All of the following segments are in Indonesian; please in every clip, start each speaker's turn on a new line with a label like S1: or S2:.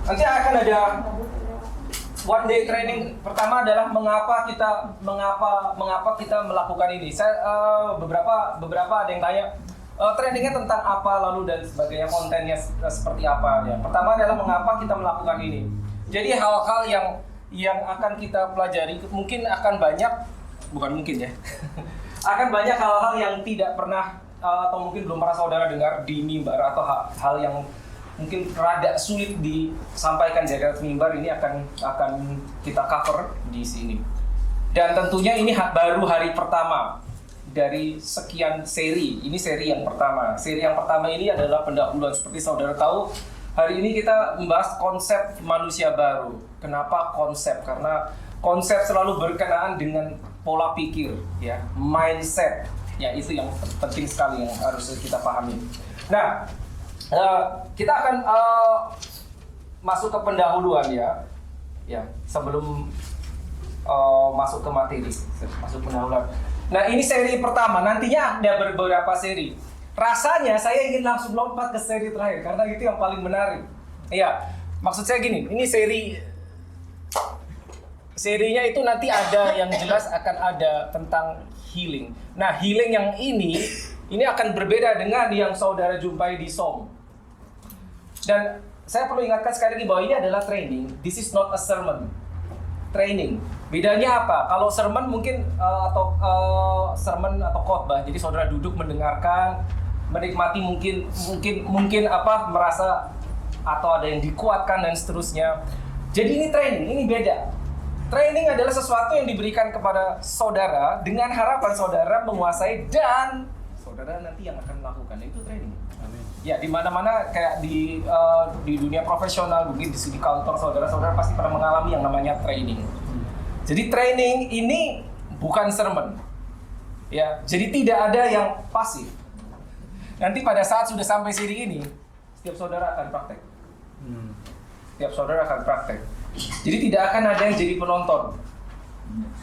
S1: Nanti akan ada one day training. Pertama adalah mengapa kita melakukan ini. Saya beberapa ada yang tanya trainingnya tentang apa lalu dan sebagainya, kontennya seperti apa ya. Pertama adalah mengapa kita melakukan ini. Jadi hal-hal yang akan kita pelajari mungkin akan banyak, bukan mungkin ya. Akan banyak hal-hal yang tidak pernah atau mungkin belum pernah saudara dengar di mimbar, atau hal yang mungkin rada sulit disampaikan di mimbar. Ini akan kita cover di sini. Dan tentunya ini baru hari pertama dari sekian seri. Ini seri yang pertama. Seri yang pertama ini adalah pendahuluan. Seperti saudara tahu, hari ini kita membahas konsep manusia baru. Kenapa konsep? Karena konsep selalu berkenaan dengan pola pikir, ya, mindset. Ya, itu yang penting sekali yang harus kita pahami. Nah, kita akan masuk ke pendahuluan ya. Ya, sebelum masuk ke materi, masuk pendahuluan. Nah, ini seri pertama. Nantinya ada beberapa seri. Rasanya saya ingin langsung lompat ke seri terakhir karena itu yang paling menarik. Iya, maksud saya gini, ini serinya itu nanti ada yang jelas akan ada tentang healing. Nah, healing yang ini akan berbeda dengan yang saudara jumpai di SOM. Dan saya perlu ingatkan sekali lagi bahwa ini adalah training. This is not a sermon. Training. Bedanya apa? Kalau sermon mungkin sermon atau khotbah. Jadi saudara duduk mendengarkan, menikmati mungkin merasa atau ada yang dikuatkan dan seterusnya. Jadi ini training, ini beda. Training adalah sesuatu yang diberikan kepada saudara dengan harapan saudara menguasai dan saudara nanti yang akan melakukan. Itu training. Amin. Ya, di mana-mana kayak di dunia profesional, mungkin di kantor saudara pasti pernah mengalami yang namanya training. Jadi training ini bukan sermon. Ya, jadi tidak ada yang pasif. Nanti pada saat sudah sampai sini ini, setiap saudara akan praktek. Setiap saudara akan praktek. Jadi tidak akan ada yang jadi penonton,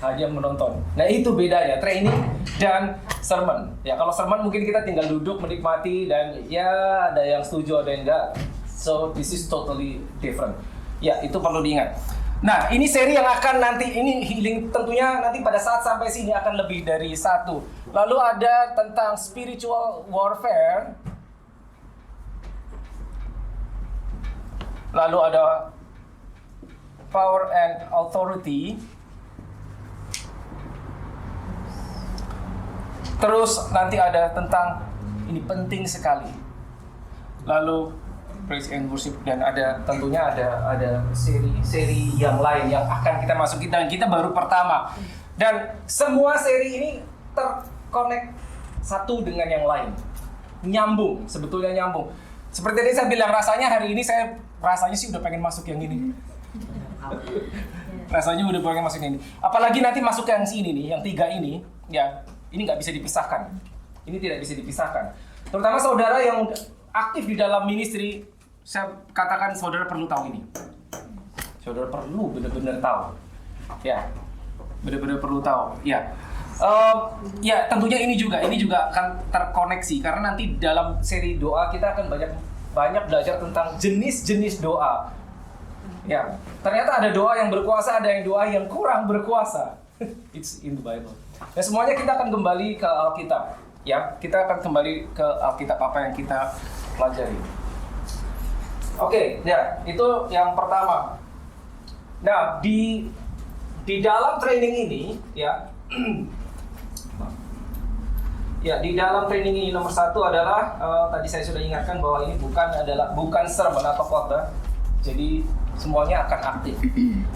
S1: hanya menonton. Nah, itu bedanya training dan sermon. Ya, kalau sermon mungkin kita tinggal duduk menikmati dan ya ada yang setuju ada yang enggak. So this is totally different. Ya, itu perlu diingat. Nah, ini seri yang akan nanti ini healing tentunya nanti pada saat sampai sini akan lebih dari satu. Lalu ada tentang spiritual warfare. Lalu ada power and authority. Terus nanti ada tentang ini penting sekali. Lalu praise and worship, dan ada tentunya ada seri yang lain yang akan kita masuki dan kita baru pertama. Dan semua seri ini terkonek satu dengan yang lain. Nyambung, sebetulnya nyambung. Seperti tadi saya bilang, rasanya hari ini saya rasanya sih udah pengen masuk yang ini. Rasanya udah pengen masuk yang ini. Apalagi nanti masuk ke yang sini nih, yang 3 ini, ya ini nggak bisa dipisahkan. Ini tidak bisa dipisahkan. Terutama saudara yang aktif di dalam ministry, saya katakan saudara perlu tahu ini. Saudara perlu benar-benar tahu. Ya, benar-benar perlu tahu. Ya. Ya tentunya ini juga akan terkoneksi karena nanti dalam seri doa kita akan banyak belajar tentang jenis-jenis doa. Ya, ternyata ada doa yang berkuasa, ada yang doa yang kurang berkuasa. It's in the Bible. Dan semuanya kita akan kembali ke Alkitab. Ya, kita akan kembali ke Alkitab apa yang kita pelajari. Oke, ya itu yang pertama. Nah, di dalam training ini, ya. Ya, di dalam training ini nomor 1 adalah tadi saya sudah ingatkan bahwa ini bukan sermon atau khotbah. Jadi semuanya akan aktif.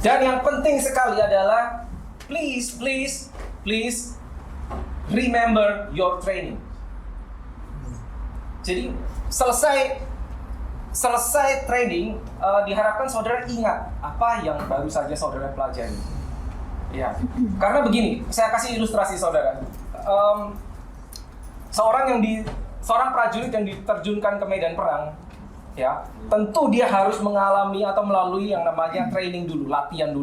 S1: Dan yang penting sekali adalah please remember your training. Jadi selesai training diharapkan saudara ingat apa yang baru saja saudara pelajari. Ya, karena begini, saya kasih ilustrasi saudara. Seorang prajurit yang diterjunkan ke medan perang, ya, tentu dia harus mengalami atau melalui yang namanya training dulu, latihan,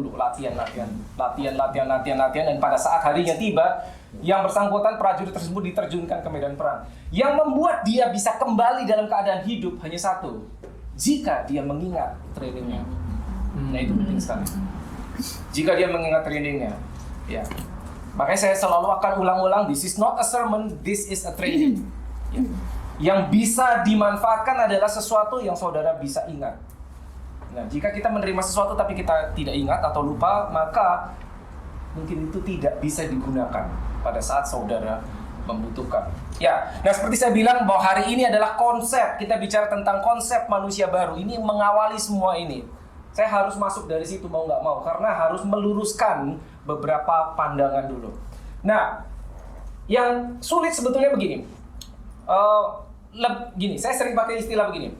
S1: dan pada saat harinya tiba, yang bersangkutan prajurit tersebut diterjunkan ke medan perang. Yang membuat dia bisa kembali dalam keadaan hidup hanya satu, jika dia mengingat trainingnya. Nah itu penting sekali. Jika dia mengingat trainingnya, ya. Makanya saya selalu akan ulang-ulang, this is not a sermon, this is a training. Ya. Yang bisa dimanfaatkan adalah sesuatu yang saudara bisa ingat. Nah, jika kita menerima sesuatu tapi kita tidak ingat atau lupa, maka mungkin itu tidak bisa digunakan pada saat saudara membutuhkan. Ya, nah seperti saya bilang bahwa hari ini adalah konsep, kita bicara tentang konsep manusia baru. Ini mengawali semua ini. Saya harus masuk dari situ mau nggak mau, karena harus meluruskan beberapa pandangan dulu. Nah, yang sulit sebetulnya begini. Gini, saya sering pakai istilah begini.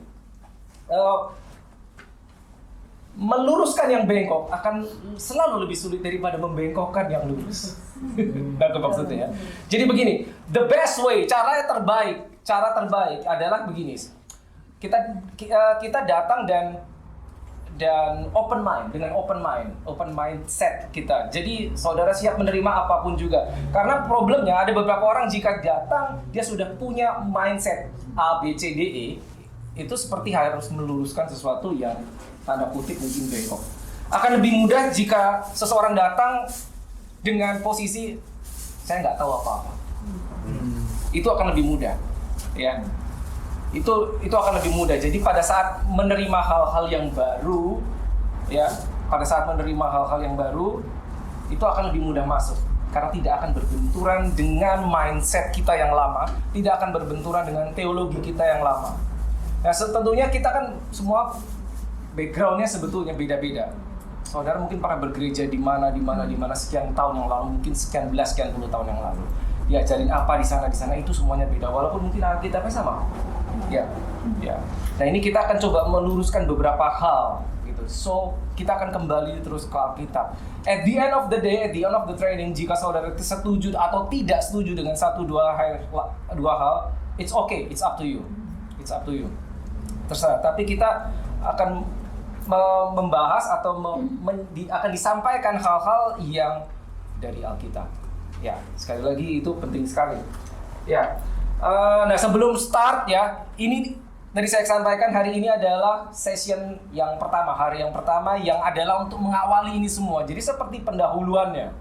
S1: Meluruskan yang bengkok akan selalu lebih sulit daripada membengkokkan yang lurus. Nggak maksudnya ya. Jadi begini, the best way, cara terbaik adalah begini. Kita datang dan open mindset kita. Jadi saudara siap menerima apapun juga. Karena problemnya ada beberapa orang jika datang dia sudah punya mindset A, B, C, D, E, itu seperti harus meluruskan sesuatu yang tanda kutip mungkin bengkok. Akan lebih mudah jika seseorang datang dengan posisi saya nggak tahu apa-apa. Itu akan lebih mudah, ya. Itu akan lebih mudah. Jadi pada saat menerima hal-hal yang baru, ya, itu akan lebih mudah masuk. Karena tidak akan berbenturan dengan mindset kita yang lama, tidak akan berbenturan dengan teologi kita yang lama. Nah, tentunya kita kan semua background-nya sebetulnya beda-beda. Saudara mungkin pernah bergereja di mana sekian tahun yang lalu, mungkin sekian puluh tahun yang lalu. Diajarin apa di sana itu semuanya beda. Walaupun mungkin Alkitabnya sama. Ya. Nah, ini kita akan coba meluruskan beberapa hal gitu. So, kita akan kembali terus ke Alkitab. At the end of the day, at the end of the training, jika saudara setuju atau tidak setuju dengan dua hal, it's okay, it's up to you. Terserah. Tapi kita akan membahas atau akan disampaikan hal-hal yang dari Alkitab. Ya, sekali lagi itu penting sekali. Ya. Nah, sebelum start ya, ini tadi saya sampaikan hari ini adalah session yang pertama, hari yang pertama yang adalah untuk mengawali ini semua. Jadi seperti pendahuluannya,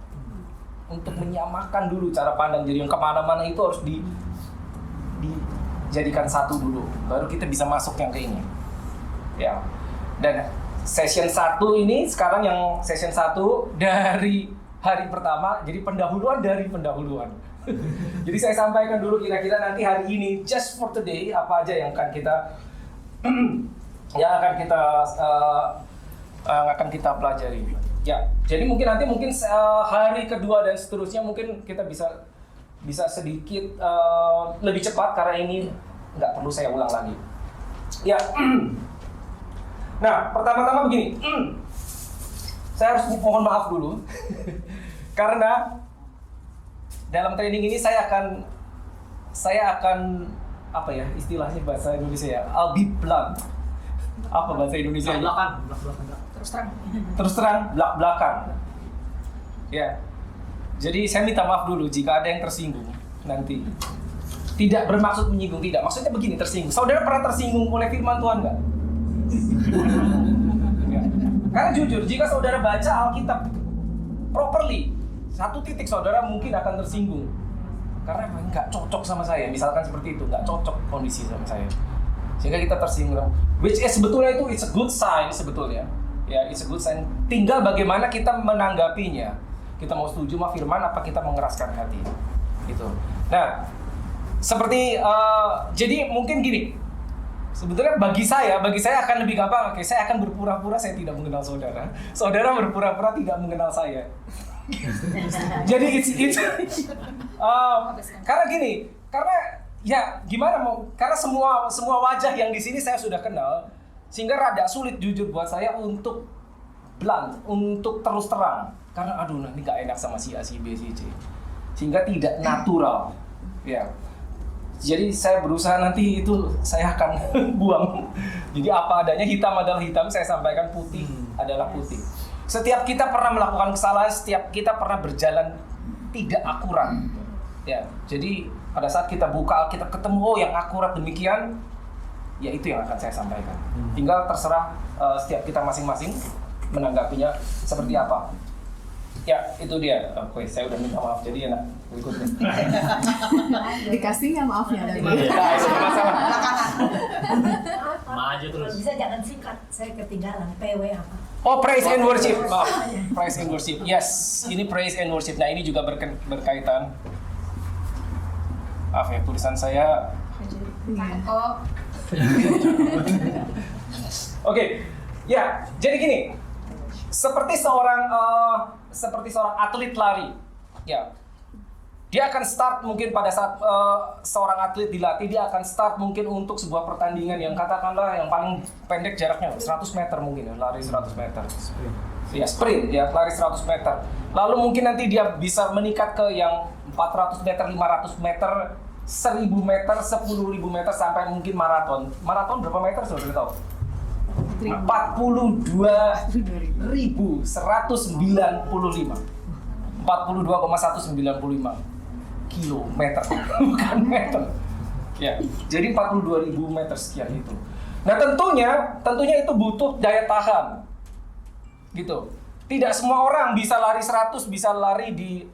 S1: untuk menyamakan dulu cara pandang. Jadi yang kemana-mana itu harus dijadikan satu dulu, baru kita bisa masuk yang ke ini. Ya. Dan session 1 ini sekarang yang session 1 dari hari pertama, jadi pendahuluan dari pendahuluan. Jadi saya sampaikan dulu kira-kira nanti hari ini just for today apa aja yang akan kita pelajari. Ya, jadi mungkin hari kedua dan seterusnya mungkin kita bisa sedikit lebih cepat karena ini nggak perlu saya ulang lagi. Ya. Nah, pertama-tama begini. Saya harus mohon maaf dulu karena dalam training ini saya akan apa ya istilahnya bahasa Indonesia ya, I'll be blunt. Apa bahasa Indonesia?
S2: Belak-belakan.
S1: Terus terang, belak-belakan. Ya. Jadi saya minta maaf dulu jika ada yang tersinggung nanti. Tidak bermaksud menyinggung, tidak. Maksudnya begini, tersinggung. Saudara pernah tersinggung oleh firman Tuhan nggak? Ya. Karena jujur, jika saudara baca Alkitab properly, satu titik saudara mungkin akan tersinggung karena nggak cocok sama saya, misalkan seperti itu, nggak cocok kondisi sama saya, sehingga kita tersinggung. Which is sebetulnya it's a good sign sebetulnya, ya, it's a good sign. Tinggal bagaimana kita menanggapinya. Kita mau setuju sama firman apa kita mengeraskan hati, gitu. Nah, seperti jadi mungkin gini. Sebetulnya bagi saya akan lebih gampang. Oke, saya akan berpura-pura saya tidak mengenal saudara. Saudara berpura-pura tidak mengenal saya. Jadi karena gini, karena ya gimana mau? Karena semua wajah yang di sini saya sudah kenal, sehingga rada sulit jujur buat saya untuk blunt, untuk terus terang. Karena aduh nanti nggak enak sama si A, si B, si C, sehingga tidak natural. Ya. Jadi saya berusaha nanti itu saya akan buang. Jadi apa adanya, hitam adalah hitam, saya sampaikan putih adalah putih. Setiap kita pernah melakukan kesalahan, setiap kita pernah berjalan tidak akurat. Ya, jadi pada saat kita buka Alkitab ketemu yang akurat demikian, ya itu yang akan saya sampaikan. Tinggal terserah setiap kita masing-masing menanggapinya seperti apa. Ya, itu dia. Oke, saya udah minta maaf, jadi enak berikutnya.
S2: Dikasih nggak maafnya dari
S1: Nah, itu masalah.
S3: Maju terus.
S4: Bisa jangan singkat, saya ketinggalan. PW apa?
S1: Oh, praise and worship. Maaf. Praise and worship. Yes, ini praise and worship. Nah, ini juga berkaitan. Maaf ya, tulisan saya. Oke. Ya, jadi gini. Seperti seorang atlet lari. Ya. Dia akan start mungkin pada saat seorang atlet dilatih, dia akan start mungkin untuk sebuah pertandingan yang katakanlah yang paling pendek jaraknya 100 meter mungkin ya, lari 100 meter. Ya, sprint ya, lari 100 meter. Lalu mungkin nanti dia bisa meningkat ke yang 400 meter, 500 meter, 1000 meter, 10.000 meter sampai mungkin maraton. Maraton berapa meter sudah tahu? 42.195. 42,195 kilometer, bukan meter. Ya, jadi 42.000 meter sekian itu. Nah, tentunya itu butuh daya tahan. Gitu. Tidak semua orang bisa lari 100, bisa lari di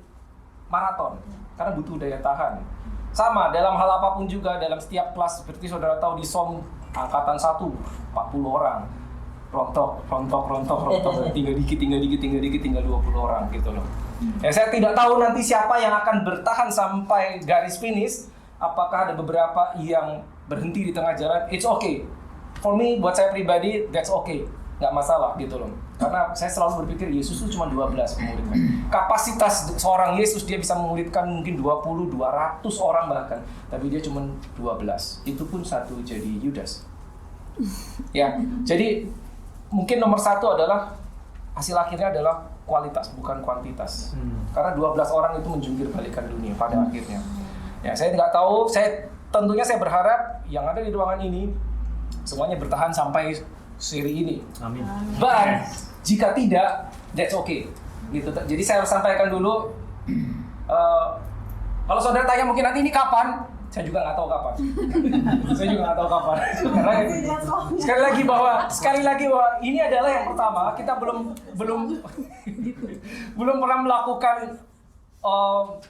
S1: maraton karena butuh daya tahan. Sama dalam hal apapun juga, dalam setiap kelas seperti saudara tahu di SOM angkatan 1 40 orang. Rontok, tinggal dikit, tinggal 20 orang gitu loh. Ya, saya tidak tahu nanti siapa yang akan bertahan sampai garis finish. Apakah ada beberapa yang berhenti di tengah jalan? It's okay. For me, buat saya pribadi, that's okay. Nggak masalah gitu loh. Karena saya selalu berpikir Yesus itu cuma 12 memuridkan. Kapasitas seorang Yesus dia bisa memuridkan mungkin 20, 200 orang bahkan. Tapi dia cuma 12. Itu pun satu jadi Yudas. Ya, jadi mungkin nomor satu adalah hasil akhirnya adalah kualitas bukan kuantitas. Karena 12 orang itu menjungkir balikan dunia pada akhirnya. Ya, saya nggak tahu. Tentunya saya berharap yang ada di ruangan ini semuanya bertahan sampai seri ini.
S3: Amin.
S1: But jika tidak, that's okay. Gitu. Jadi saya harus sampaikan dulu. Kalau saudara tanya mungkin nanti ini kapan? Saya juga nggak tahu kapan. Karena sekali lagi bahwa ini adalah yang pertama. Kita belum pernah melakukan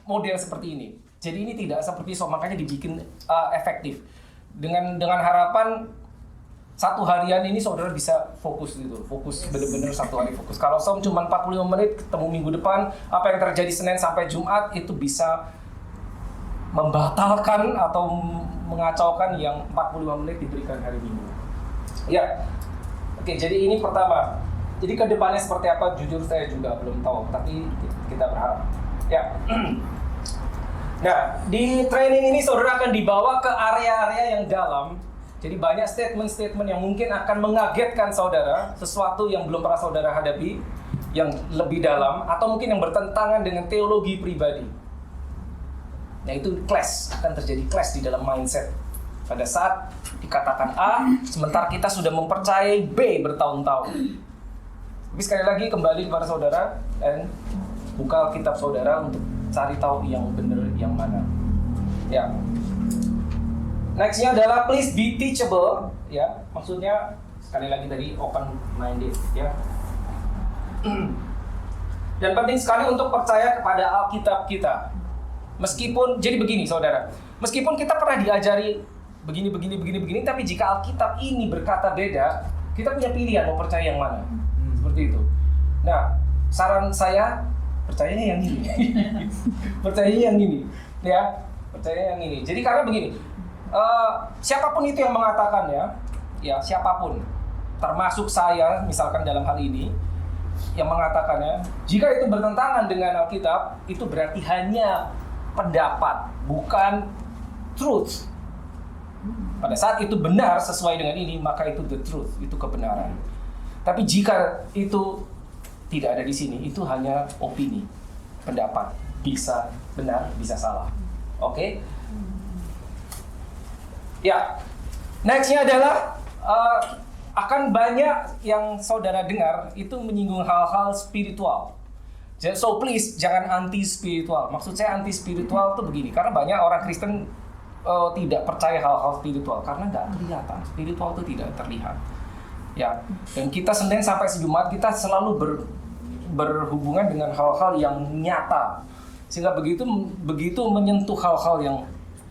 S1: model seperti ini. Jadi ini tidak seperti SOM, makanya dibikin efektif. Dengan harapan satu harian ini saudara bisa fokus gitu. Fokus benar-benar satu hari fokus. Kalau SOM cuma 45 menit, ketemu minggu depan, apa yang terjadi Senin sampai Jumat itu bisa membatalkan atau mengacaukan yang 45 menit diberikan hari Minggu. Ya. Oke, jadi ini pertama. Jadi ke depannya seperti apa jujur saya juga belum tahu, tapi kita berharap. Ya. Nah, di training ini saudara akan dibawa ke area-area yang dalam. Jadi banyak statement-statement yang mungkin akan mengagetkan saudara, sesuatu yang belum pernah saudara hadapi, yang lebih dalam, atau mungkin yang bertentangan dengan teologi pribadi. Nah, itu akan terjadi clash di dalam mindset. Pada saat dikatakan A, sementara kita sudah mempercayai B bertahun-tahun. Tapi sekali lagi kembali kepada saudara dan buka kitab saudara untuk cari tahu yang benar yang mana. Ya. Next-nya adalah please be teachable, ya. Maksudnya sekali lagi tadi open minded, ya. Dan penting sekali untuk percaya kepada Alkitab kita. Meskipun jadi begini saudara, meskipun kita pernah diajari begini, tapi jika Alkitab ini berkata beda, kita punya pilihan mau percaya yang mana. Seperti itu. Nah, saran saya percayanya yang ini. Percayanya yang ini, ya. Percaya yang ini. Jadi karena begini, siapapun itu yang mengatakannya, ya siapapun, termasuk saya misalkan dalam hal ini, yang mengatakannya, jika itu bertentangan dengan Alkitab, itu berarti hanya pendapat, bukan truth. Pada saat itu benar sesuai dengan ini, maka itu the truth, itu kebenaran. Tapi jika itu tidak ada di sini, itu hanya opini, pendapat, bisa benar, bisa salah. Oke? Ya, next-nya adalah akan banyak yang saudara dengar itu menyinggung hal-hal spiritual. So please jangan anti spiritual. Maksud saya anti spiritual itu begini, karena banyak orang Kristen tidak percaya hal-hal spiritual karena nggak kelihatan. Spiritual itu tidak terlihat. Ya, dan kita Senin sampai Jumat kita selalu berhubungan dengan hal-hal yang nyata, sehingga begitu menyentuh hal-hal yang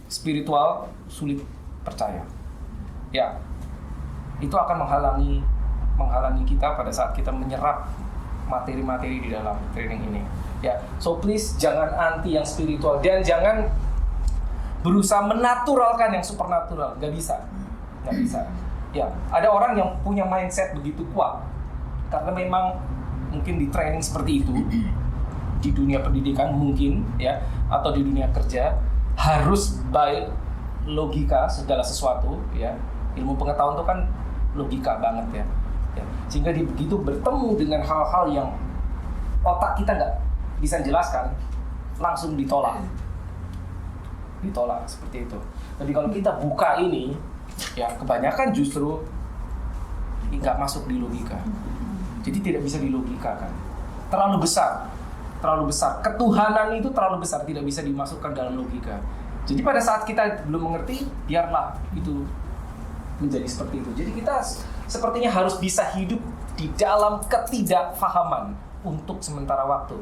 S1: spiritual sulit percaya. Ya, itu akan menghalangi kita pada saat kita menyerap materi-materi di dalam training ini. Ya, so please jangan anti yang spiritual dan jangan berusaha menaturalkan yang supernatural. Nggak bisa. Ya, ada orang yang punya mindset begitu kuat karena memang mungkin di training seperti itu di dunia pendidikan mungkin ya, atau di dunia kerja harus by logika segala sesuatu ya. Ilmu pengetahuan itu kan logika banget ya. Sehingga begitu bertemu dengan hal-hal yang otak kita nggak bisa jelaskan, langsung ditolak seperti itu. Jadi kalau kita buka ini, ya kebanyakan justru nggak masuk di logika. Jadi tidak bisa dilogikakan. Terlalu besar. Ketuhanan itu terlalu besar, tidak bisa dimasukkan dalam logika. Jadi pada saat kita belum mengerti, biarlah itu menjadi seperti itu. Jadi kita sepertinya harus bisa hidup di dalam ketidakfahaman untuk sementara waktu.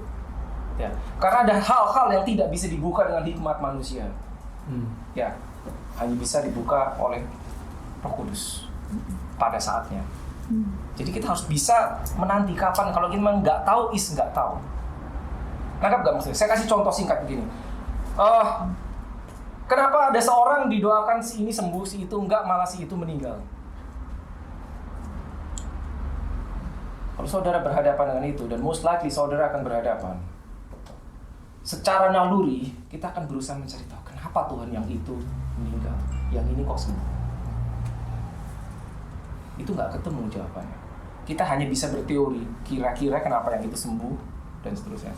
S1: Ya, karena ada hal-hal yang tidak bisa dibuka dengan hikmat manusia. Ya, hanya bisa dibuka oleh Roh Kudus pada saatnya. Jadi kita harus bisa menanti kapan. Kalau kita memang nggak tahu, nggak tahu. Nangkap nggak maksudnya? Saya kasih contoh singkat begini. Kenapa ada seorang didoakan si ini sembuh, si itu enggak, malah si itu meninggal? Kalau saudara berhadapan dengan itu, dan most likely saudara akan berhadapan, secara naluri kita akan berusaha mencari tahu kenapa Tuhan yang itu meninggal, yang ini kok sembuh. Itu nggak ketemu jawabannya. Kita hanya bisa berteori, kira-kira kenapa yang itu sembuh, dan seterusnya.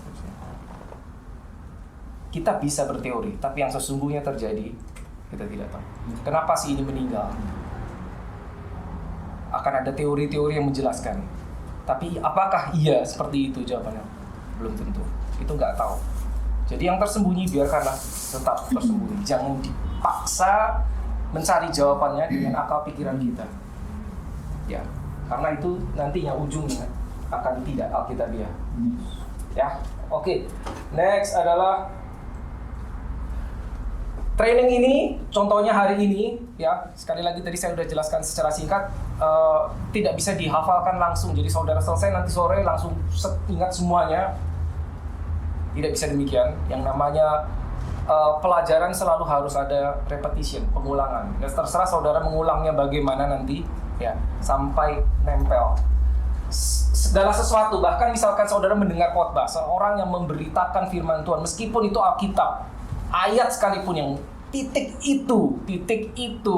S1: Kita bisa berteori, tapi yang sesungguhnya terjadi, kita tidak tahu. Kenapa si ini meninggal? Akan ada teori-teori yang menjelaskan. Tapi apakah iya seperti itu jawabannya? Belum tentu. Itu nggak tahu. Jadi yang tersembunyi biarkanlah tetap tersembunyi. Jangan dipaksa mencari jawabannya dengan akal pikiran kita. Ya, karena itu nantinya ujungnya akan tidak alkitabiah. Ya, oke. Next adalah training ini, contohnya hari ini, ya sekali lagi tadi saya sudah jelaskan secara singkat, tidak bisa dihafalkan langsung. Jadi saudara selesai nanti sore langsung ingat semuanya. Tidak bisa demikian. Yang namanya pelajaran selalu harus ada repetition, pengulangan. Dan terserah saudara mengulangnya bagaimana nanti, ya sampai nempel. Segala sesuatu, bahkan misalkan saudara mendengar khotbah, seorang yang memberitakan firman Tuhan, meskipun itu Alkitab, ayat sekalipun yang titik itu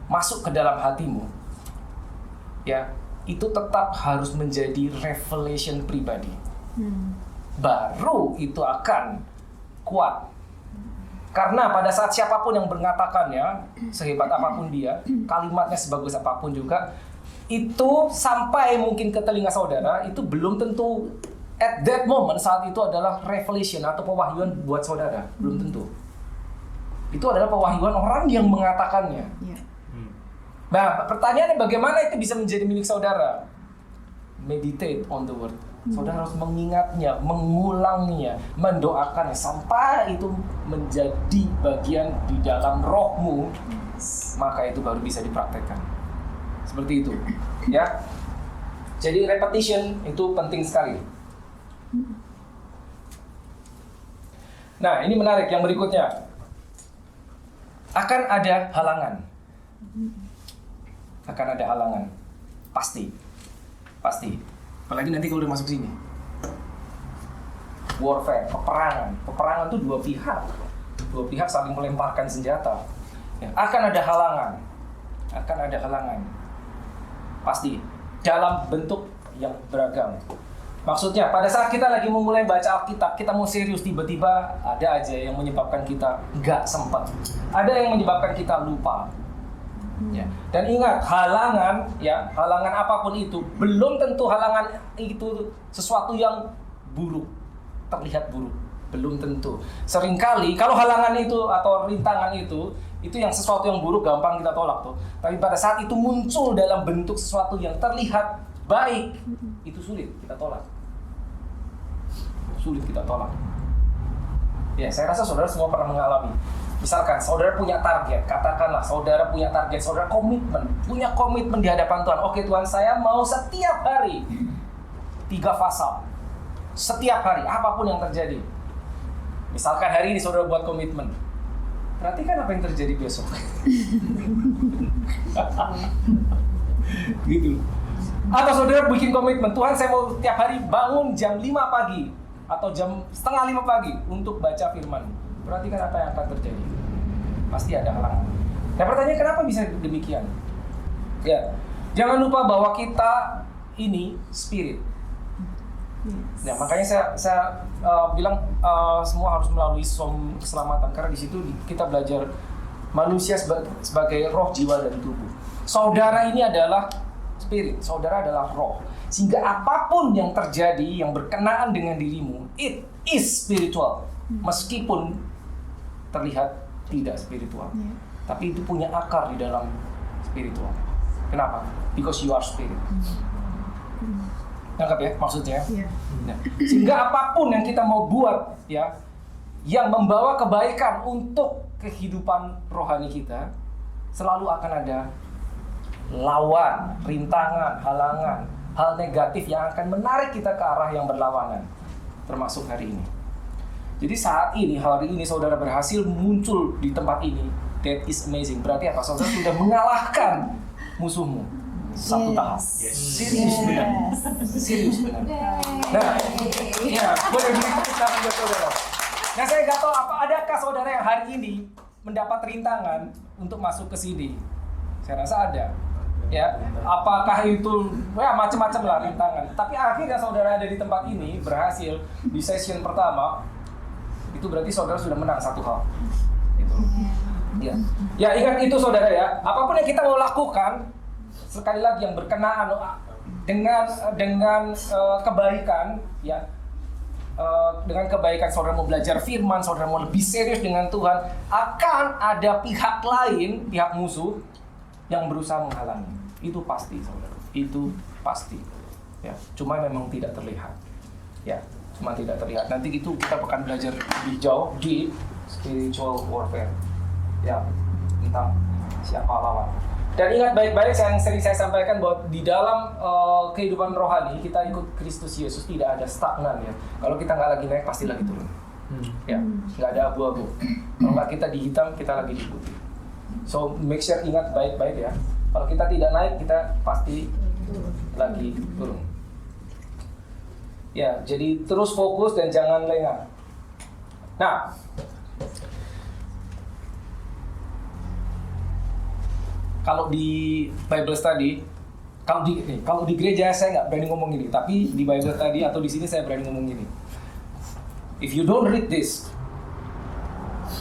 S1: masuk ke dalam hatimu, ya itu tetap harus menjadi revelation pribadi. Baru itu akan kuat. Karena pada saat siapapun yang mengatakannya, sehebat apapun dia, kalimatnya sebagus apapun juga, itu sampai mungkin ke telinga saudara, itu belum tentu at that moment saat itu adalah revelation atau pewahyuan buat saudara. Belum tentu. Itu adalah pewahyuan orang yang mengatakannya. Nah, pertanyaannya bagaimana itu bisa menjadi milik saudara? Meditate on the word. Saudara harus mengingatnya, mengulangnya, mendoakannya sampai itu menjadi bagian di dalam rohmu, maka itu baru bisa dipraktekkan. Seperti itu, ya. Jadi repetition itu penting sekali. Nah, ini menarik yang berikutnya. Akan ada halangan. Akan ada halangan. Pasti. Apalagi nanti kalau udah masuk sini. Warfare, peperangan. Peperangan itu dua pihak saling melemparkan senjata. Ya, akan ada halangan. Pasti. Dalam bentuk yang beragam. Maksudnya, pada saat kita lagi memulai baca Alkitab, kita mau serius, tiba-tiba ada aja yang menyebabkan kita nggak sempat. Ada yang menyebabkan kita lupa. Ya. Dan ingat, halangan apapun itu, belum tentu halangan itu sesuatu yang buruk, terlihat buruk. Belum tentu. Seringkali kalau halangan itu atau rintangan itu yang sesuatu yang buruk gampang kita tolak tuh. Tapi pada saat itu muncul dalam bentuk sesuatu yang terlihat baik, itu sulit kita tolak. Sulit kita tolak. Ya, saya rasa saudara semua pernah mengalami. Misalkan saudara punya target, katakanlah saudara punya target, saudara punya komitmen di hadapan Tuhan. Oke Tuhan, saya mau setiap hari 3 pasal. Setiap hari, apapun yang terjadi. Misalkan hari ini saudara buat komitmen. Perhatikan apa yang terjadi besok. Gitu. Atau saudara bikin komitmen, Tuhan saya mau tiap hari bangun jam 5 pagi atau jam setengah 5 pagi untuk baca firman. Perhatikan apa yang akan terjadi. Pasti ada halangan. Nah pertanyaan kenapa bisa demikian? Ya, jangan lupa bahwa kita ini spirit. Nah, makanya saya bilang semua harus melalui som keselamatan karena di situ kita belajar manusia sebagai roh, jiwa, dan tubuh. Saudara ini adalah spirit, saudara adalah roh. Sehingga apapun yang terjadi yang berkenaan dengan dirimu, it is spiritual. Meskipun terlihat tidak spiritual. Tapi itu punya akar di dalam spiritual. Kenapa? Because you are spirit. Nangkap ya maksudnya? Nah, sehingga apapun yang kita mau buat ya, yang membawa kebaikan untuk kehidupan rohani kita, selalu akan ada lawan, rintangan, halangan, hal negatif yang akan menarik kita ke arah yang berlawanan, termasuk hari ini. Jadi hari ini saudara berhasil muncul di tempat ini, that is amazing. Berarti apa? Saudara sudah mengalahkan musuhmu. Satu tahap. Serius benar. Serius benar. Nah, ya, boleh beri tangan buat saudara. Nah, saya nggak tahu adakah saudara yang hari ini mendapat rintangan untuk masuk ke sini. Saya rasa ada. Ya, apakah itu macam-macam lah rintangan. Tapi akhirnya saudara ada di tempat ini berhasil di session pertama. Itu berarti saudara sudah menang satu hal. Itu. Ya. Ya, ingat itu saudara ya. Apapun yang kita mau lakukan, sekali lagi yang berkenaan dengan kebaikan ya, dengan kebaikan saudara mau belajar firman, saudara mau lebih serius dengan Tuhan, akan ada pihak lain, pihak musuh yang berusaha menghalangi. Itu pasti saudara, itu pasti ya, cuma memang tidak terlihat ya, cuma tidak terlihat. Nanti itu kita akan belajar lebih jauh di spiritual warfare ya, tentang siapa lawan. Dan ingat baik-baik yang sering saya sampaikan bahwa di dalam kehidupan rohani kita ikut Kristus Yesus tidak ada stagnan ya. Kalau kita nggak lagi naik pasti lagi turun. Ya, nggak ada abu-abu. Kalau nggak kita di hitam kita lagi di putih. So make sure ingat baik-baik ya. Kalau kita tidak naik kita pasti lagi turun. Ya, jadi terus fokus dan jangan lengah. Nah, kalau di Bible study, kalau di gereja saya nggak berani ngomong gini, tapi di Bible study atau di sini saya berani ngomong gini. If you don't read this,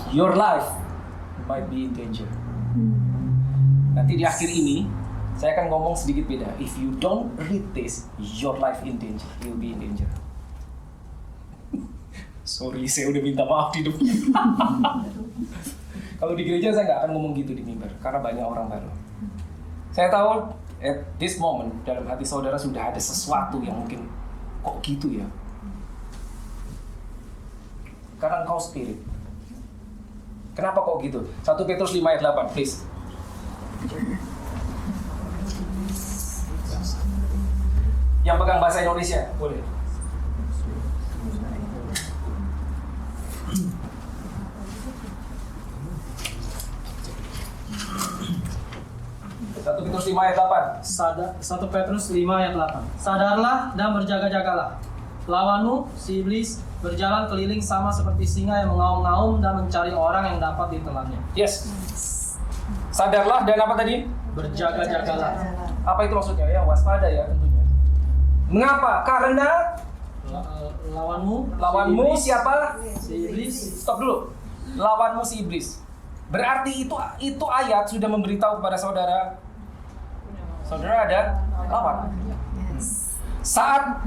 S1: your life might be in danger. Nanti di akhir ini saya akan ngomong sedikit beda. If you don't read this, your life in danger, you'll be in danger. Sorry, saya udah minta maaf di depan. Kalau di gereja saya nggak akan ngomong gitu di mimbar, karena banyak orang baru. Saya tahu at this moment dalam hati saudara sudah ada sesuatu yang mungkin kok gitu ya. Karena engkau spirit. Kenapa kok gitu? 1 Petrus 5 ayat 8, please. Yang pegang bahasa Indonesia, boleh. Petrus 5 ayat 8.
S2: 1 Petrus 5 ayat 8. Sadarlah dan berjaga-jagalah. Lawanmu, si iblis, berjalan keliling sama seperti singa yang mengaum-ngaum dan mencari orang yang dapat ditelannya.
S1: Yes. Sadarlah dan apa tadi?
S2: Berjaga-jagalah.
S1: Apa itu maksudnya? Ya, waspada ya tentunya. Mengapa? Karena lawanmu siapa?
S2: Si iblis.
S1: Stop dulu. Lawanmu si iblis. Berarti itu ayat sudah memberitahu kepada saudara ada lawan. Saat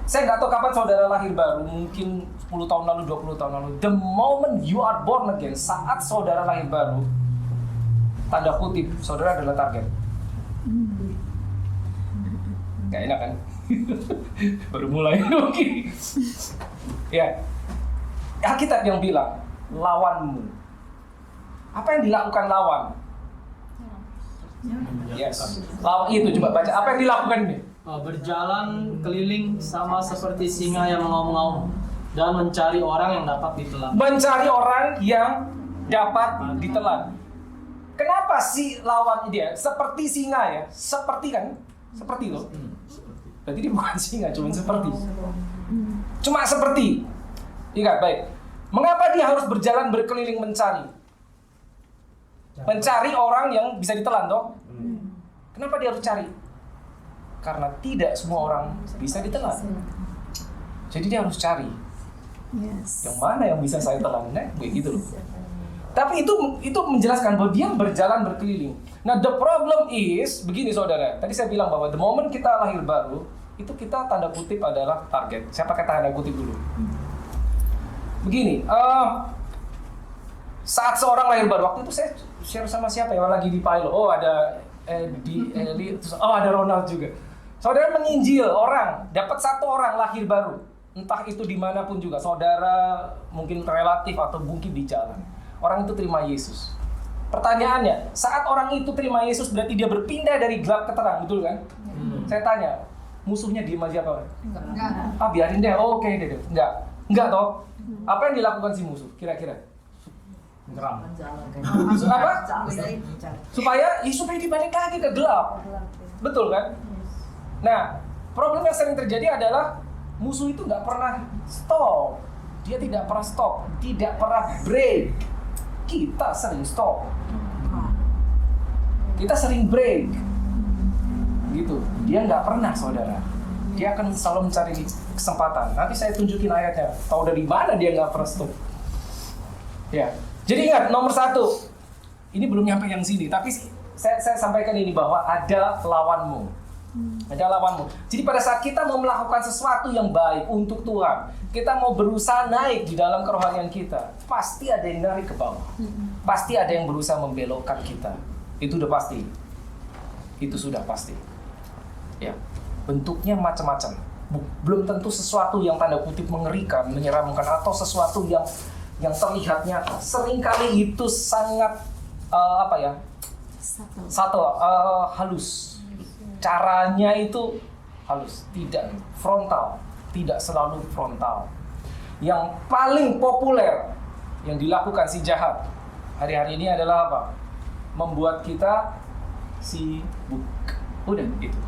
S1: saya nggak tahu kapan saudara lahir baru, mungkin 10 tahun lalu, 20 tahun lalu. The moment you are born again, saat saudara lahir baru, tanda kutip, saudara adalah target. Gak enak kan? Baru mulai. Oke. Ya. Alkitab yang bilang, lawanmu. Apa yang dilakukan lawan? Yes. Lawan itu coba baca. Apa yang dilakukan ini?
S2: Berjalan keliling sama seperti singa yang mengaum-ngaum dan mencari orang yang dapat ditelan.
S1: Mencari orang yang dapat ditelan. Kenapa si lawan dia seperti singa ya? Seperti kan? Seperti loh. Berarti dia bukan singa, cuma seperti. Cuma seperti. Ingat baik. Mengapa dia harus berjalan berkeliling mencari? Mencari orang yang bisa ditelan toh? Kenapa dia harus cari? Karena tidak semua orang bisa ditelan. Jadi dia harus cari. Yang mana yang bisa saya telan? Nah, begitu loh. Tapi itu menjelaskan bahwa dia berjalan berkeliling. Nah, the problem is begini saudara. Tadi saya bilang bahwa the moment kita lahir baru, itu kita tanda kutip adalah target. Saya pakai tanda kutip dulu. Begini, saat seorang lahir baru, waktu itu saya share sama siapa ya, lagi di pilot. Oh ada ada Ronald juga. Saudara menginjil orang, dapat satu orang lahir baru, entah itu dimanapun juga, saudara mungkin relatif atau mungkin di jalan. Orang itu terima Yesus. Pertanyaannya, saat orang itu terima Yesus berarti dia berpindah dari gelap ke terang, betul kan? Saya tanya, musuhnya diem aja apa? Enggak. Biarin deh, oke deh. Enggak toh. Apa yang dilakukan si musuh kira-kira?
S2: Geram.
S1: Apa? Supaya dibalik lagi ke gelap. Betul kan? Nah, problem yang sering terjadi adalah musuh itu nggak pernah stop. Dia tidak pernah stop, tidak pernah break. Kita sering stop. Kita sering break. Gitu. Dia nggak pernah, saudara. Dia akan selalu mencari kesempatan. Nanti saya tunjukin ayatnya. Tahu dari mana dia nggak pernah stop. Ya. Jadi ingat, nomor 1. Ini belum nyampe yang sini, tapi saya sampaikan ini bahwa ada lawanmu. Ada lawanmu. Jadi pada saat kita mau melakukan sesuatu yang baik untuk Tuhan, kita mau berusaha naik di dalam kerohanian kita, pasti ada yang narik ke bawah. Pasti ada yang berusaha membelokkan kita. Itu udah pasti. Itu sudah pasti. Ya. Bentuknya macam-macam. Belum tentu sesuatu yang tanda kutip mengerikan, menyeramkan, atau sesuatu yang terlihatnya seringkali itu sangat halus. Caranya itu halus, tidak frontal, tidak selalu frontal. Yang paling populer yang dilakukan si jahat hari-hari ini adalah apa? Membuat kita sibuk. Udah gitu.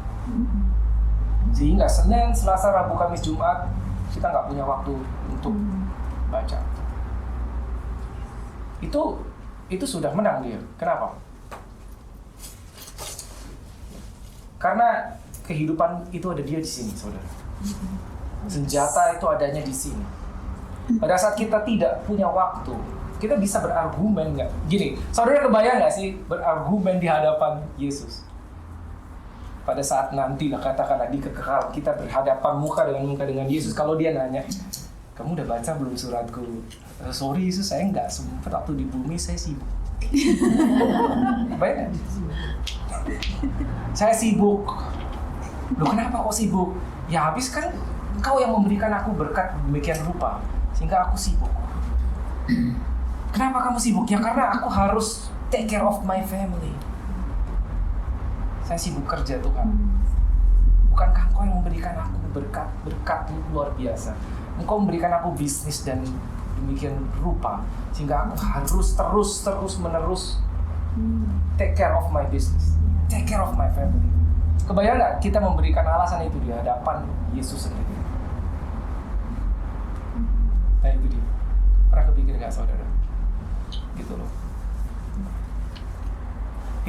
S1: Sehingga Senin, Selasa, Rabu, Kamis, Jumat kita nggak punya waktu untuk baca. Itu sudah menang dia. Kenapa? Karena kehidupan itu ada dia di sini, saudara. Senjata itu adanya di sini. Pada saat kita tidak punya waktu, kita bisa berargumen nggak? Gini, saudara kebayang nggak sih berargumen di hadapan Yesus? Pada saat nanti lah katakanlah di kekekalan kita berhadapan muka dengan Yesus, kalau dia nanya, kamu udah baca belum suratku? Sorry Yesus, saya nggak sempat, waktu di bumi saya sibuk. Baik. Saya sibuk. Loh kenapa kok sibuk? Ya habis kan Engkau yang memberikan aku berkat demikian rupa, sehingga aku sibuk. Kenapa kamu sibuk? Ya karena aku harus take care of my family. Saya sibuk kerja Tuhan. Bukankah Engkau yang memberikan aku berkat luar biasa? Engkau memberikan aku bisnis dan demikian rupa, sehingga aku harus terus menerus take care of my business, take care of my family. Kebayang nggak kita memberikan alasan itu di hadapan Yesus sendiri? Nah itu dia. Pernah kepikir nggak saudara? Gitu loh.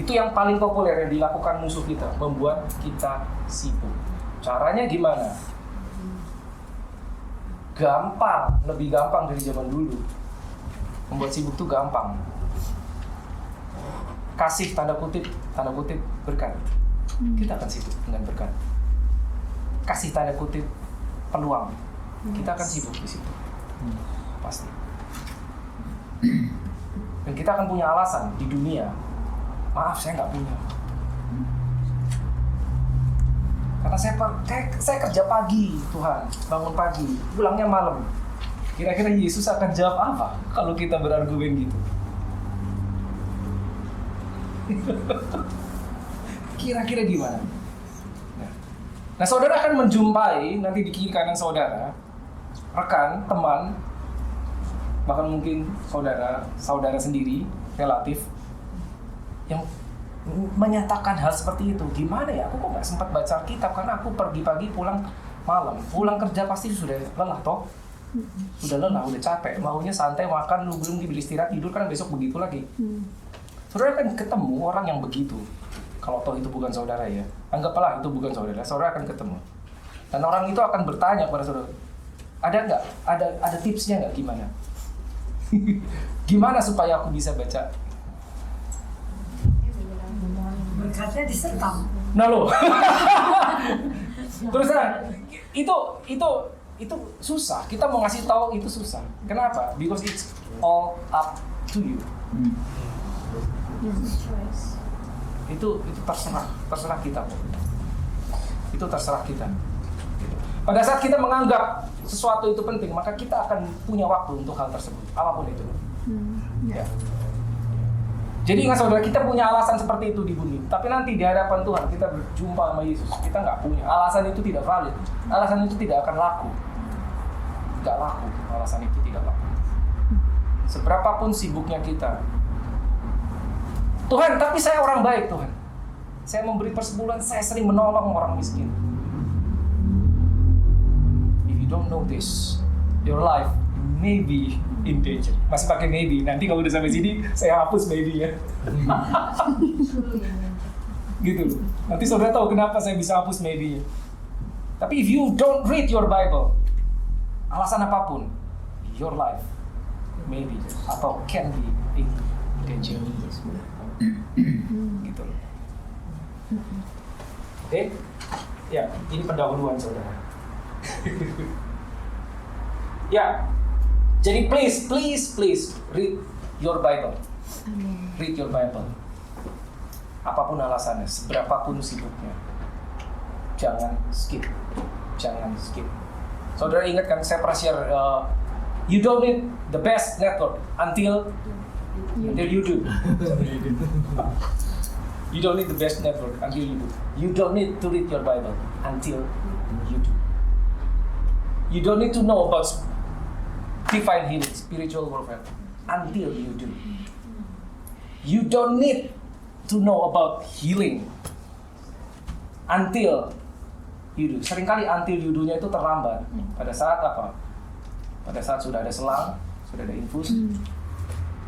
S1: Itu yang paling populer yang dilakukan musuh kita, membuat kita sibuk. Caranya gimana? Gampang, lebih gampang dari zaman dulu. Membuat sibuk tuh gampang. Kasih tanda kutip berkat. Kita akan sibuk dengan berkat. Kasih tanda kutip peluang. Kita akan sibuk di situ. Pasti. Dan kita akan punya alasan di dunia. Maaf, saya nggak punya. Karena saya kerja pagi, Tuhan, bangun pagi, pulangnya malam. Kira-kira Yesus akan jawab apa kalau kita berargumen gitu? Kira-kira gimana? Nah, saudara akan menjumpai nanti di kiri kanan saudara, rekan, teman, bahkan mungkin saudara sendiri, relatif, yang menyatakan hal seperti itu. Gimana ya? Aku kok nggak sempat baca Alkitab karena aku pergi pagi pulang malam. Pulang kerja pasti sudah lelah toh. Udah lelah, udah capek. Maunya santai, makan, lu belum dibeli istirahat, tidur kan besok begitu lagi. Saudara akan ketemu orang yang begitu. Kalau toh itu bukan saudara ya, anggaplah itu bukan saudara akan ketemu. Dan orang itu akan bertanya kepada saudara, ada nggak? Ada tipsnya nggak gimana? Gimana supaya aku bisa baca?
S4: Berkatnya disekam.
S1: Nah lo, terus terang, itu susah. Kita mau ngasih tahu itu susah. Kenapa? Because it's all up to you. Itu terserah kita. Itu terserah kita. Pada saat kita menganggap sesuatu itu penting, maka kita akan punya waktu untuk hal tersebut, apapun itu. Ya. Jadi ingat saudara, kita punya alasan seperti itu di bumi, tapi nanti di hadapan Tuhan kita berjumpa sama Yesus, kita nggak punya. Alasan itu tidak valid. Alasan itu tidak akan laku. Nggak laku. Alasan itu tidak laku. Seberapapun sibuknya kita, Tuhan, tapi saya orang baik, Tuhan. Saya memberi persepuluhan, saya sering menolong orang miskin. If you don't know this, your life may be in danger. Masih pakai maybe. Nanti kalau udah sampai sini, saya hapus maybe-nya. Gitu. Nanti saudara tahu kenapa saya bisa hapus maybe-nya. Tapi if you don't read your Bible, alasan apapun, your life maybe atau can be in danger. Gitu loh. Oke? Ya, ini pendahuluan saudara. Ya, jadi please read your Bible. Read your Bible. Apapun alasannya, seberapapun sibuknya, jangan skip. Saudara ingat kan saya pernah share, you don't need the best network until you do. You don't need the best network until you do. You don't need to read your Bible until you do. You don't need to know about divine healing, spiritual warfare until you do. You don't need to know about healing until you do. Seringkali until you do-nya itu terlambat. Pada saat apa? Pada saat sudah ada selang, sudah ada infus,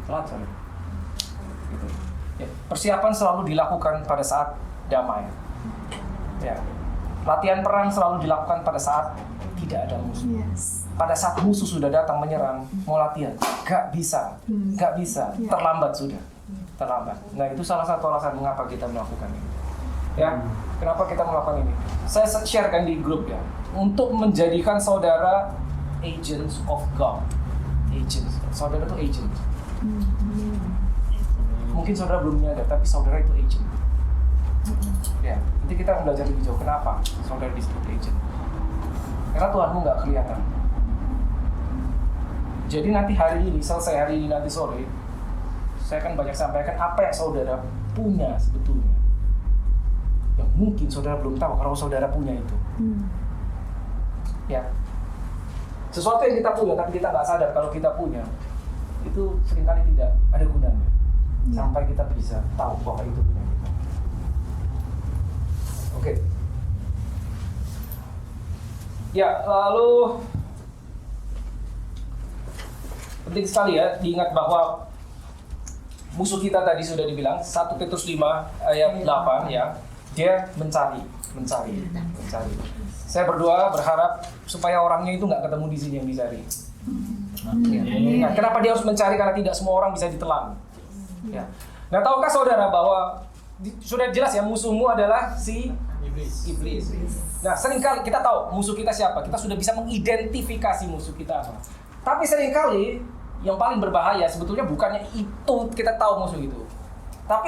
S1: telat saudara. Gitu. Ya, persiapan selalu dilakukan pada saat damai. Ya. Latihan perang selalu dilakukan pada saat tidak ada musuh. Pada saat musuh sudah datang menyerang, mau latihan, gak bisa, terlambat sudah, terlambat. Nah itu salah satu alasan mengapa kita melakukan ini. Ya, kenapa kita melakukan ini? Saya sharekan di grup ya, untuk menjadikan saudara agents of God. Agents, saudara itu agent. Mungkin saudara belum menyadar, tapi saudara itu agent. Ya, nanti kita akan belajar lebih jauh kenapa saudara disebut agent. Karena Tuhanmu nggak kelihatan. Jadi nanti hari ini, selesai hari ini nanti sore, saya akan banyak sampaikan apa yang saudara punya sebetulnya. Yang mungkin saudara belum tahu kalau saudara punya itu. Ya, sesuatu yang kita punya tapi kita nggak sadar kalau kita punya, itu seringkali tidak ada gunanya. Sampai kita bisa tahu bahwa itu punya kita. Oke. Ya, lalu penting sekali ya diingat bahwa musuh kita tadi sudah dibilang 1 Petrus 5 ayat 8 ya, dia mencari. Saya berdoa berharap supaya orangnya itu nggak ketemu di sini yang dicari. Nah, kenapa dia harus mencari? Karena tidak semua orang bisa ditelan. Ya. Nah, tahukah saudara bahwa sudah jelas ya musuhmu adalah si iblis. Nah, seringkali kita tahu musuh kita siapa. Kita sudah bisa mengidentifikasi musuh kita apa. Tapi seringkali yang paling berbahaya sebetulnya bukannya itu kita tahu musuh itu. Tapi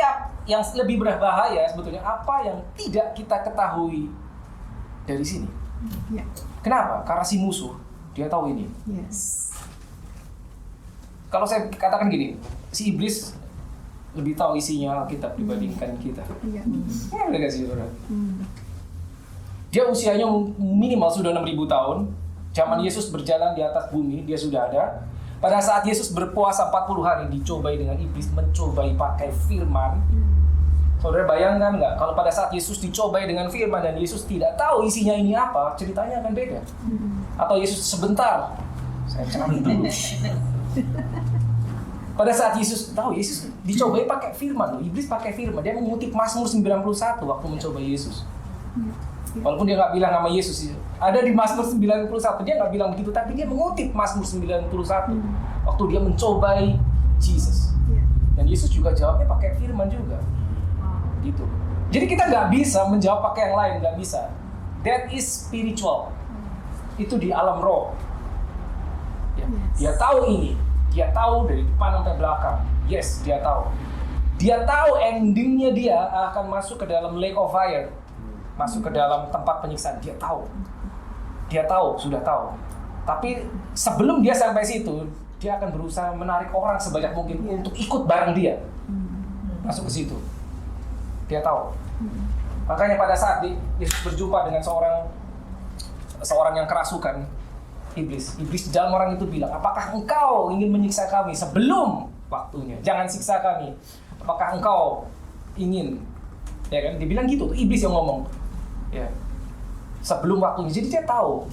S1: yang lebih berbahaya sebetulnya apa yang tidak kita ketahui dari sini.
S3: Yeah.
S1: Kenapa? Karena si musuh dia tahu ini.
S3: Yes.
S1: Kalau saya katakan gini, si iblis lebih tahu isinya Alkitab dibandingkan kita.
S3: Iya.
S1: Benar gak sih, saudara? Dia usianya minimal sudah 6.000 tahun. Zaman Yesus berjalan di atas bumi, dia sudah ada. Pada saat Yesus berpuasa 40 hari, dicobai dengan iblis, mencobai pakai firman. Saudara bayangkan nggak, kalau pada saat Yesus dicobai dengan firman dan Yesus tidak tahu isinya ini apa, ceritanya akan beda. Atau Yesus sebentar, saya cari dulu. Pada saat Yesus tahu, Yesus dicobai pakai firman loh. Iblis pakai firman, dia mengutip Mazmur 91 waktu mencobai Yesus. Walaupun dia nggak bilang nama Yesus, ada di Mazmur 91, dia nggak bilang begitu, tapi dia mengutip Mazmur 91 waktu dia mencobai Yesus. Dan Yesus juga jawabnya pakai firman juga, gitu. Jadi kita nggak bisa menjawab pakai yang lain, nggak bisa. That is spiritual, itu di alam roh. Ya. Dia tahu ini, dia tahu dari depan sampai belakang. Yes, dia tahu. Dia tahu endingnya dia akan masuk ke dalam lake of fire. Masuk ke dalam tempat penyiksaan, dia tahu. Dia tahu, sudah tahu. Tapi sebelum dia sampai situ, dia akan berusaha menarik orang sebanyak mungkin untuk ikut bareng dia. Masuk ke situ. Dia tahu. Makanya pada saat Yesus berjumpa dengan seorang yang kerasukan, iblis di dalam orang itu bilang, apakah engkau ingin menyiksa kami sebelum waktunya? Jangan siksa kami. Apakah engkau ingin? Ya kan? Dia bilang gitu, iblis yang ngomong. Ya. Sebelum waktunya. Jadi dia tahu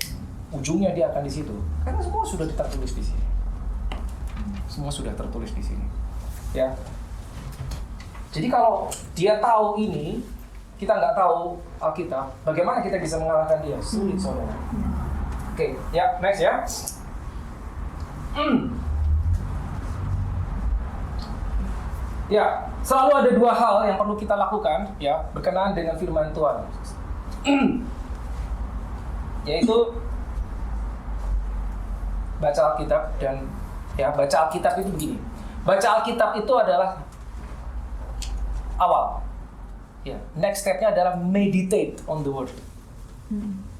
S1: ujungnya dia akan di situ. Karena semua sudah tertulis di sini. Semua sudah tertulis di sini. Ya. Jadi kalau dia tahu ini, kita nggak tahu Alkitab, bagaimana kita bisa mengalahkan dia? Sulit, saudara. Oke, ya, next ya. Ya, selalu ada dua hal yang perlu kita lakukan ya berkenaan dengan firman Tuhan. Yaitu baca Alkitab dan ya baca Alkitab itu begini. Baca Alkitab itu adalah awal. Ya, next step-nya adalah meditate on the word.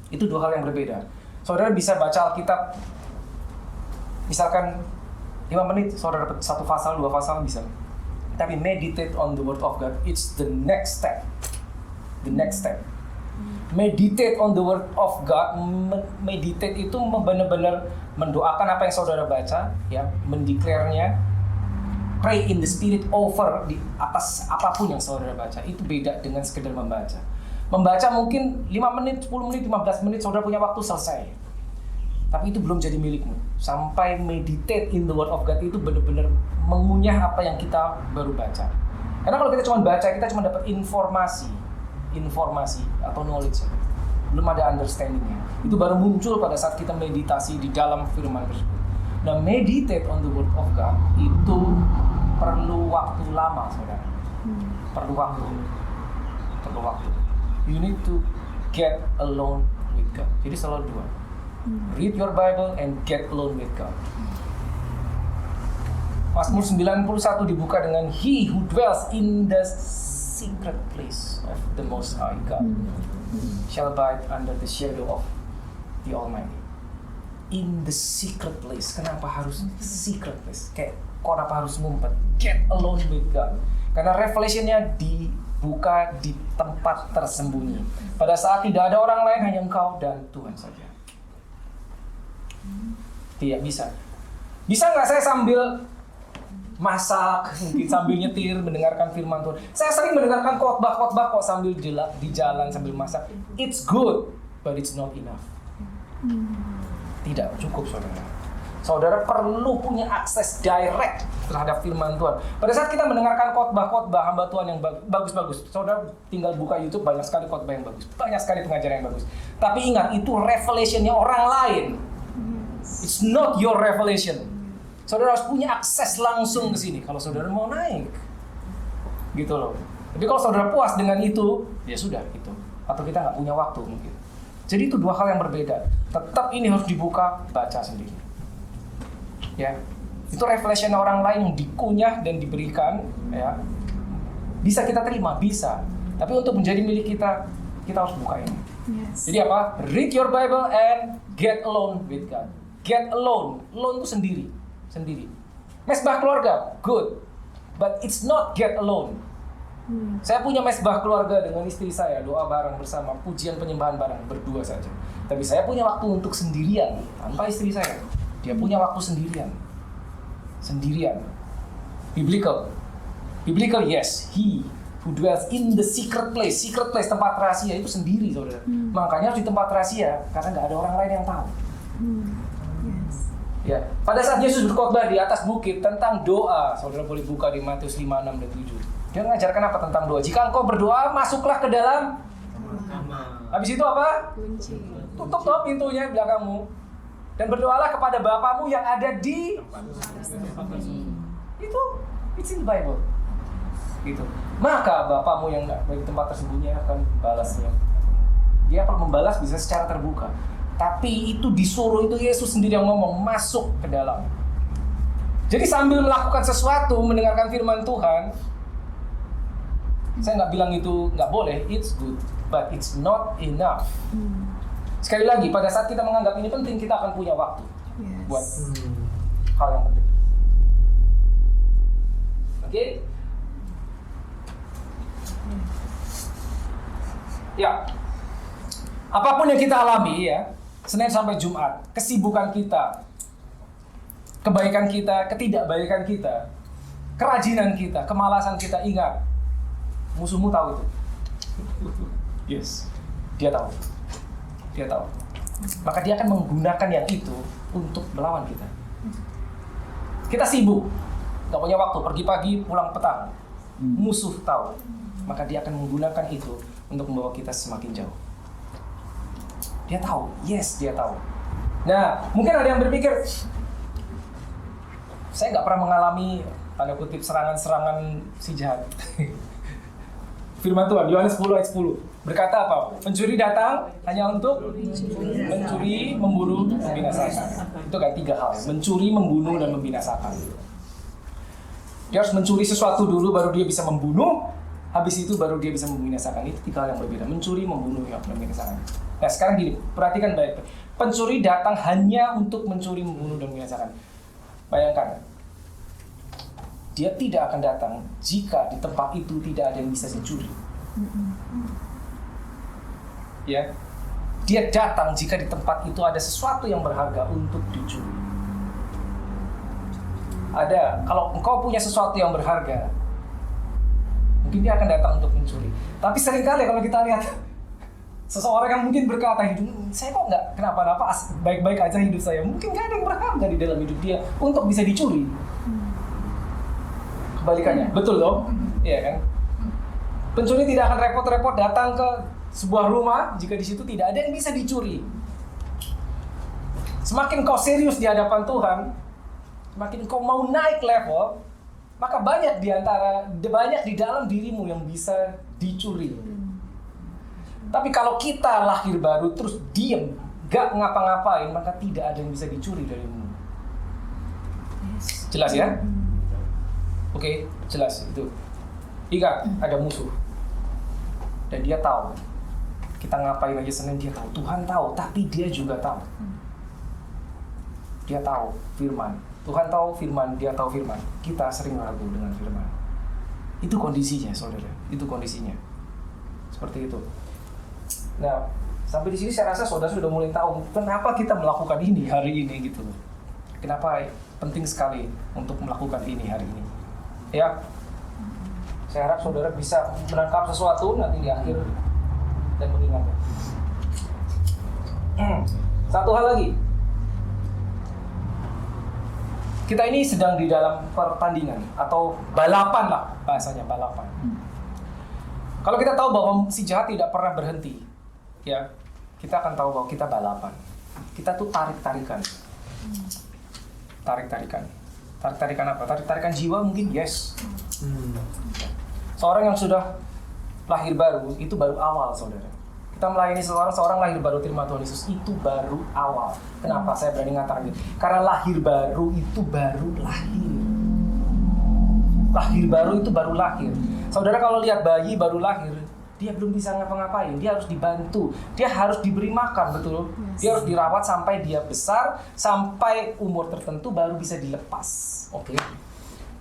S1: Itu dua hal yang berbeda. Saudara bisa baca Alkitab misalkan 5 menit, saudara dapat 1 pasal, 2 pasal bisa. Tapi meditate on the word of God, it's the next step. The next step. Meditate on the word of God, meditate itu benar-benar mendoakan apa yang saudara baca, ya, mendeklarenya, pray in the spirit over di atas apapun yang saudara baca. Itu beda dengan sekedar membaca. Membaca mungkin 5 menit, 10 menit, 15 menit saudara punya waktu selesai. Tapi itu belum jadi milikmu. Sampai meditate in the word of God itu benar-benar mengunyah apa yang kita baru baca. Karena kalau kita cuma baca, kita cuma dapat informasi atau knowledge. Belum ada understanding-nya. Itu baru muncul pada saat kita meditasi di dalam firman tersebut. Nah, meditate on the word of God itu perlu waktu lama, saudara. Perlu waktu. You need to get alone with God. Jadi selalu dua. Read your Bible and get alone with God. Mazmur 91 dibuka dengan He who dwells in the secret place of the Most High God shall abide under the shadow of the Almighty. In the secret place. Kenapa harus secret place? Kenapa harus ngumpet? Get alone with God. Karena revelation-nya dibuka di tempat tersembunyi. Pada saat tidak ada orang lain, hanya engkau dan Tuhan saja. Tidak bisa. Bisa nggak saya sambil masak, mungkin sambil nyetir, mendengarkan firman Tuhan? Saya sering mendengarkan khotbah-khotbah kok sambil di jalan, sambil masak. It's good, but it's not enough. Tidak cukup, saudara. Saudara perlu punya akses direct terhadap firman Tuhan. Pada saat kita mendengarkan khotbah-khotbah hamba Tuhan yang bagus-bagus, saudara tinggal buka YouTube, banyak sekali khotbah yang bagus, banyak sekali pengajaran yang bagus. Tapi ingat, itu revelation-nya orang lain. It's not your revelation. Saudara harus punya akses langsung ke sini kalau saudara mau naik. Gitu loh. Tapi kalau saudara puas dengan itu, ya sudah itu. Atau kita nggak punya waktu mungkin. Jadi itu dua hal yang berbeda. Tetap ini harus dibuka, baca sendiri. Ya, itu revelation orang lain yang dikunyah dan diberikan, ya. Bisa kita terima, bisa. Tapi untuk menjadi milik kita, kita harus buka ini.
S3: Yes.
S1: Jadi apa? Read your Bible and get alone with God. Get alone. Alone itu sendiri. Sendiri. Mesbah keluarga, good. But it's not get alone. Saya punya mesbah keluarga dengan istri saya, doa bareng bersama, pujian penyembahan bareng, berdua saja. Tapi saya punya waktu untuk sendirian, tanpa istri saya. Dia punya waktu sendirian. Sendirian. Biblical. Biblical, yes. He who dwells in the secret place. Secret place, tempat rahasia itu sendiri, saudara. Makanya harus di tempat rahasia, karena nggak ada orang lain yang tahu.
S3: Yes.
S1: Ya, pada saat Yesus berkhotbah di atas bukit tentang doa, saudara boleh buka di Matius 5, 6, dan 7. Dia mengajarkan apa tentang doa? Jika engkau berdoa, masuklah ke dalam. Habis itu apa?
S3: Kunci.
S1: Tutup toh pintunya di belakangmu. Dan berdoalah kepada Bapamu yang ada di... Itu, it's in the Bible. Gitu. Maka Bapamu yang di tempat tersembunyi akan membalasnya. Dia akan membalas bisa secara terbuka. Tapi itu disuruh, itu Yesus sendiri yang ngomong, masuk ke dalam. Jadi sambil melakukan sesuatu, mendengarkan firman Tuhan, saya nggak bilang itu nggak boleh, it's good, but it's not enough. Sekali lagi, pada saat kita menganggap ini penting, kita akan punya waktu
S3: Yes.
S1: buat hal yang penting. Oke? Ya, apapun yang kita alami ya, Senin sampai Jumat, kesibukan kita, kebaikan kita, ketidakbaikan kita, kerajinan kita, kemalasan kita, ingat, musuhmu tahu itu. Yes, dia tahu. Dia tahu. Maka dia akan menggunakan yang itu untuk melawan kita. Kita sibuk, nggak punya waktu, pergi pagi, pulang petang. Musuh tahu. Maka dia akan menggunakan itu untuk membawa kita semakin jauh. Dia tahu, yes, dia tahu. Nah, mungkin ada yang berpikir, saya nggak pernah mengalami tanda kutip serangan-serangan si jahat. Firman Tuhan, Yohanes 10 ayat 10 berkata apa? Pencuri datang hanya untuk mencuri, membunuh, membinasakan. Itu kan 3 hal, mencuri, membunuh, dan membinasakan. Dia harus mencuri sesuatu dulu, baru dia bisa membunuh. Habis itu baru dia bisa membinasakan. Itu 3 hal yang berbeda, mencuri, membunuh, dan membinasakan. Nah sekarang gini, perhatikan baik. Pencuri datang hanya untuk mencuri, membunuh, dan membinasakan. Bayangkan, dia tidak akan datang jika di tempat itu tidak ada yang bisa dicuri. Ya, dia datang jika di tempat itu ada sesuatu yang berharga untuk dicuri. Ada, kalau engkau punya sesuatu yang berharga, mungkin dia akan datang untuk mencuri. Tapi seringkali kalau kita lihat seseorang yang mungkin berkata, saya kok nggak kenapa-napa, baik-baik aja hidup saya. Mungkin nggak ada yang berharga di dalam hidup dia untuk bisa dicuri. Kebalikannya, betul dong? Iya kan? Pencuri tidak akan repot-repot datang ke sebuah rumah jika di situ tidak ada yang bisa dicuri. Semakin kau serius di hadapan Tuhan, semakin kau mau naik level, maka banyak di dalam dirimu yang bisa dicuri. Tapi kalau kita lahir baru terus diam, gak ngapa-ngapain, maka tidak ada yang bisa dicuri darimu. Jelas ya? Oke, jelas itu. Ingat, ada musuh. Dan dia tahu. Kita ngapain aja Senin, dia tahu. Tuhan tahu, tapi dia juga tahu. Dia tahu firman. Tuhan tahu firman, dia tahu firman. Kita sering ragu dengan firman. Itu kondisinya, saudara. Itu kondisinya. Seperti itu. Nah, sampai di sini saya rasa saudara sudah mulai tahu kenapa kita melakukan ini hari ini gitu. Kenapa penting sekali untuk melakukan ini hari ini. Ya, saya harap saudara bisa menangkap sesuatu nanti di akhir dan mengingatnya. Satu hal lagi, kita ini sedang di dalam pertandingan atau balapan lah bahasanya, balapan. Kalau kita tahu bahwa si jahat tidak pernah berhenti, ya, kita akan tahu bahwa kita balapan. Kita tuh tarik-tarikan. Tarik-tarikan apa? Tarik-tarikan jiwa mungkin, yes. Seorang yang sudah lahir baru, itu baru awal, saudara. kita melayani seorang lahir baru terima Tuhan Yesus itu baru awal. Kenapa saya berani ngatakan gitu? Karena lahir baru itu baru lahir. Lahir baru itu baru lahir. Saudara kalau lihat bayi baru lahir, dia belum bisa ngapa-ngapain, dia harus dibantu, dia harus diberi makan, betul? Dia harus dirawat sampai dia besar, sampai umur tertentu baru bisa dilepas. Oke.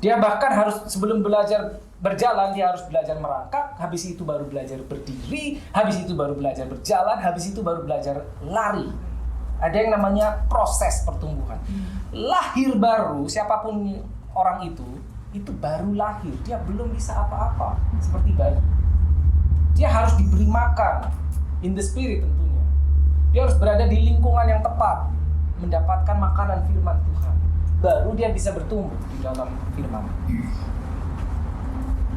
S1: Dia bahkan harus sebelum belajar berjalan, dia harus belajar merangkak, habis itu baru belajar berdiri, habis itu baru belajar berjalan, habis itu baru belajar lari. Ada yang namanya proses pertumbuhan. Lahir baru, siapapun orang itu baru lahir, dia belum bisa apa-apa, seperti bayi. Dia harus diberi makan, in the spirit tentunya. Dia harus berada di lingkungan yang tepat, mendapatkan makanan firman Tuhan. Baru dia bisa bertumbuh di dalam firman.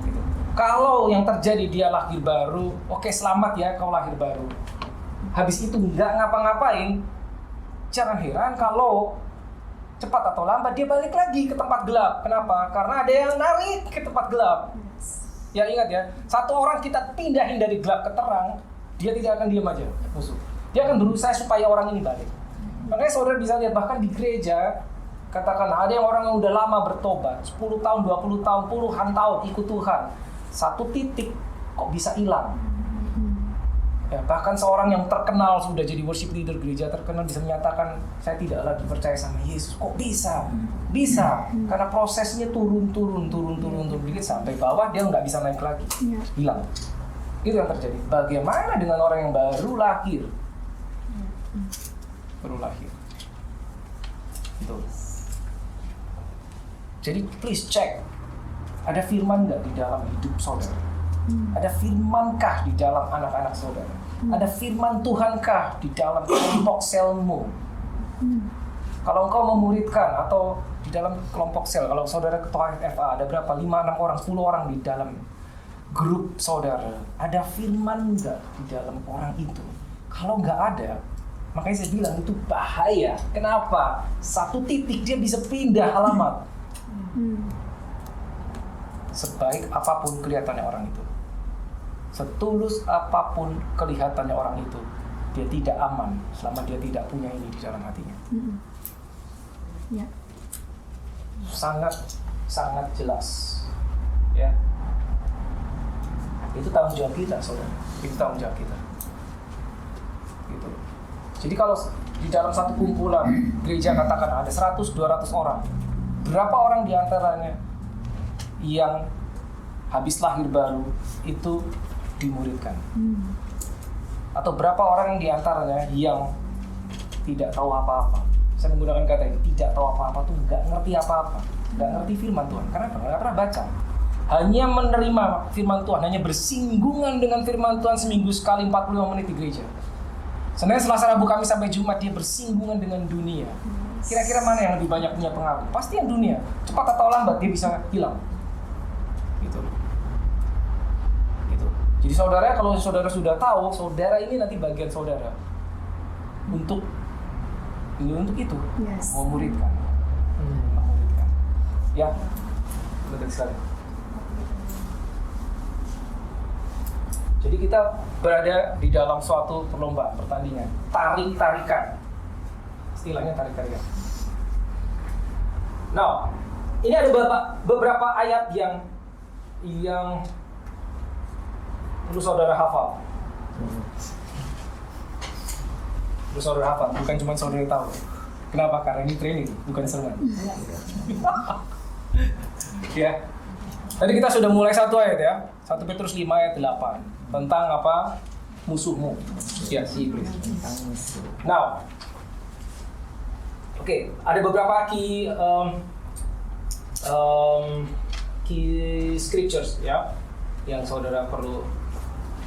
S1: Gitu. Kalau yang terjadi dia lahir baru, oke, selamat ya kau lahir baru. Habis itu nggak ngapa-ngapain, jangan heran kalau cepat atau lambat dia balik lagi ke tempat gelap. Kenapa? Karena ada yang narik ke tempat gelap. Ya ingat ya, satu orang kita pindahin dari gelap ke terang, dia tidak akan diam aja, musuh. Dia akan berusaha supaya orang ini balik. Makanya saudara bisa lihat bahkan di gereja, katakanlah ada yang orang yang udah lama bertobat, 10 tahun, 20 tahun, puluhan tahun ikut Tuhan. Satu titik kok bisa hilang. Ya, bahkan seorang yang terkenal sudah jadi worship leader gereja terkenal bisa menyatakan saya tidak lagi percaya sama Yesus. Kok bisa? Bisa. Karena prosesnya turun dikit sampai bawah dia nggak bisa naik lagi. Hilang. Itu yang terjadi. Bagaimana dengan orang yang baru lahir? Baru lahir. Itu. Jadi please check. Ada firman nggak di dalam hidup saudara? Ada firmankah di dalam anak-anak saudara? Ada firman Tuhankah di dalam kelompok selmu? Kalau engkau memuridkan atau di dalam kelompok sel, kalau saudara ketua FA ada berapa? 5, 6 orang, 10 orang di dalam grup saudara. Ada firman nggak di dalam orang itu? Kalau nggak ada, makanya saya bilang itu bahaya. Kenapa? Satu titik dia bisa pindah alamat. Sebaik apapun kelihatannya orang itu, setulus apapun kelihatannya orang itu, dia tidak aman selama dia tidak punya ini di dalam hatinya.
S3: Ya.
S1: Sangat jelas, ya. Itu tanggung jawab kita, saudara. Itu tanggung jawab kita. Gitu. Jadi kalau di dalam satu kumpulan gereja katakan ada 100-200 orang, berapa orang di antaranya yang habis lahir baru itu dimuridkan? Atau berapa orang di antaranya yang tidak tahu apa-apa? Saya menggunakan kata ini, tidak tahu apa-apa tuh nggak ngerti apa-apa, nggak ngerti firman Tuhan. Karena nggak pernah baca. Hanya menerima firman Tuhan, hanya bersinggungan dengan firman Tuhan seminggu sekali 45 menit di gereja. Senin, Selasa, Rabu, Kamis sampai Jumat dia bersinggungan dengan dunia. Kira-kira mana yang lebih banyak punya pengaruh? Pasti yang dunia. Cepat atau lambat dia bisa hilang. Gitu. Jadi saudara, kalau saudara sudah tahu, saudara ini nanti bagian saudara untuk itu, memuridkan. Ya, betul sekali. Jadi kita berada di dalam suatu perlombaan, pertandingan, tarik-tarikan. Istilahnya tarik-tarikan. Nah, ini ada beberapa ayat yang perlu saudara hafal. Bukan cuma saudara tahu. Kenapa? Karena ini training, bukan sermon. Ya. Tadi kita sudah mulai satu ayat ya. 1 Petrus 5 ayat 8. Tentang apa? Musuhmu. Ya, si iblis. Now, oke, ada beberapa key scriptures ya yang saudara perlu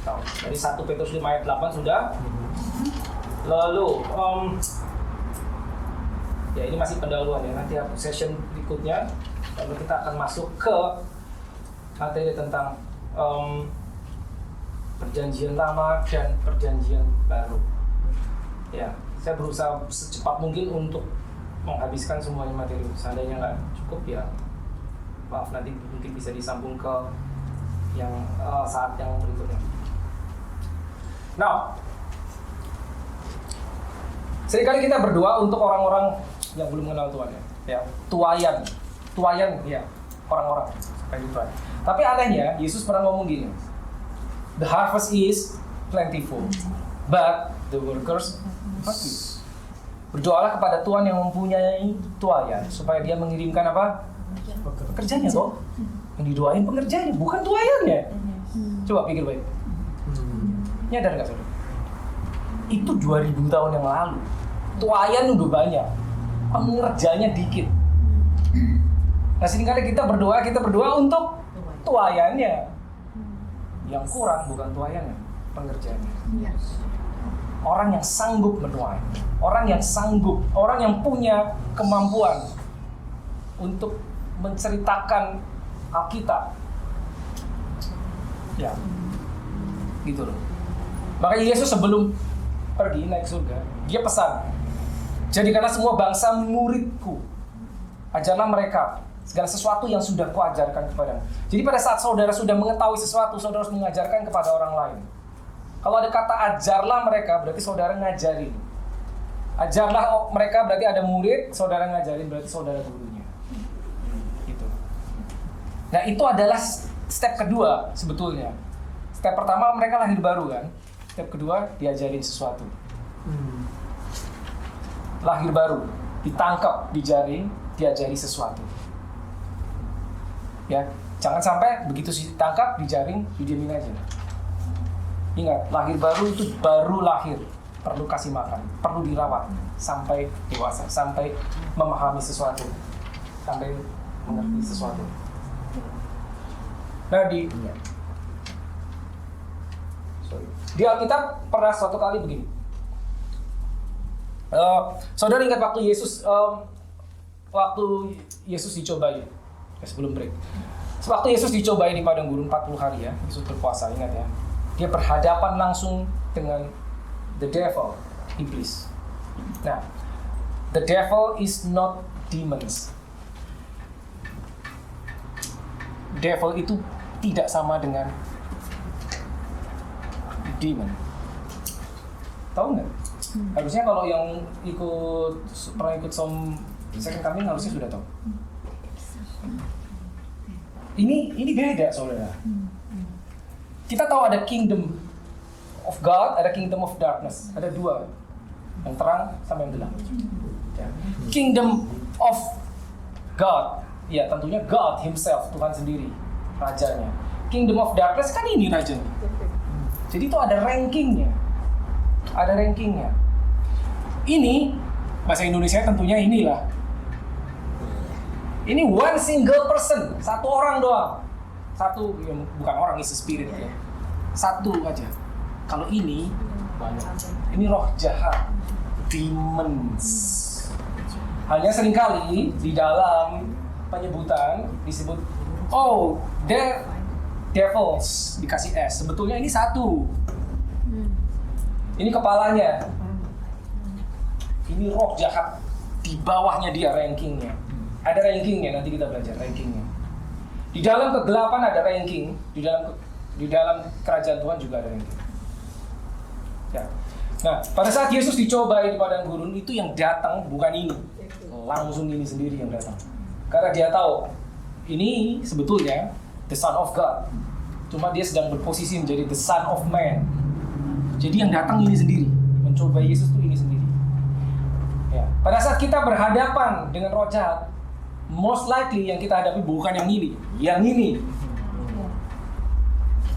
S1: tahu. Dari 1 Petrus 5 ayat 8 sudah. Lalu ya ini masih pendahuluan ya. Nanti session berikutnya lalu kita akan masuk ke materi tentang perjanjian lama dan perjanjian baru. Ya, saya berusaha secepat mungkin untuk menghabiskan semuanya materi. Seandainya nggak cukup ya maaf, nanti mungkin bisa disambung ke yang saat yang berikutnya. Nah, seringkali kita berdoa untuk orang-orang yang belum mengenal Tuhan ya. Tuayan ya, orang-orang kayak gitu. Tapi anehnya Yesus pernah ngomong gini. The harvest is plentiful, but the workers few. Berdoalah kepada Tuhan yang mempunyai tuayan supaya Dia mengirimkan apa? Pekerjanya toh. Yang didoain pengerjanya, bukan tuayannya. Coba pikir baik. Nyadar nggak saudara? Itu 2000 tahun yang lalu. Tuayan udah banyak, pengerjanya dikit. Nah, seringkali kita berdoa untuk tuayannya. Yang kurang bukan tuayannya, pengerjanya. Orang yang sanggup menuai, orang yang punya kemampuan untuk menceritakan Alkitab. Ya, gitu loh. Makanya Yesus sebelum pergi naik surga, Dia pesan, jadikanlah semua bangsa muridku, ajarlah mereka segala sesuatu yang sudah kuajarkan kepadamu. Jadi pada saat saudara sudah mengetahui sesuatu, saudara harus mengajarkan kepada orang lain. Kalau ada kata ajarlah mereka, berarti saudara ngajarin. Ajarlah mereka berarti ada murid, saudara ngajarin berarti saudara gurunya. Gitu. Nah, itu adalah step kedua sebetulnya. Step pertama mereka lahir baru kan. Step kedua diajarin sesuatu. Lahir baru, ditangkap, dijaring, diajari sesuatu. Ya, jangan sampai begitu ditangkap, dijaring, didiamin aja. Ingat, lahir baru itu baru lahir, perlu kasih makan, perlu dirawat sampai dewasa, sampai memahami sesuatu, sampai mengerti sesuatu. Nah, di Alkitab pernah suatu kali begini. Saudara ingat waktu Yesus dicobai, sebelum break. Waktu Yesus dicobai di padang gurun 40 hari ya, Yesus berpuasa, ingat ya. Dia berhadapan langsung dengan the devil, iblis. Nah, the devil is not demons. Devil itu tidak sama dengan demon. Tahu nggak? Harusnya kalau yang pernah ikut second coming harusnya sudah tahu. Ini beda saudara. Kita tahu ada kingdom of God, ada kingdom of darkness. Ada dua, yang terang sama yang gelap. Kingdom of God, ya tentunya God Himself, Tuhan sendiri, rajanya. Kingdom of darkness kan ini rajanya. Jadi itu ada rankingnya. Ini bahasa Indonesia tentunya inilah. Ini one single person, satu orang doang. Satu, ya, bukan orang, is a spirit ya. Satu aja. Kalau ini banyak. Ini roh jahat, demons. Hanya seringkali di dalam penyebutan disebut, oh, they're devils, dikasih S. Sebetulnya ini satu. Ini kepalanya. Ini roh jahat. Di bawahnya dia rankingnya. Ada rankingnya, nanti kita belajar rankingnya. Di dalam kegelapan ada ranking, di dalam kerajaan Tuhan juga ada ranking. Ya. Nah, pada saat Yesus dicobai di padang gurun, itu yang datang bukan ini, langsung ini sendiri yang datang. Karena dia tahu ini sebetulnya the Son of God, cuma dia sedang berposisi menjadi the Son of Man. Jadi yang datang ini sendiri, mencobai Yesus itu ini sendiri. Ya. Pada saat kita berhadapan dengan roh jahat, most likely yang kita hadapi bukan yang ini.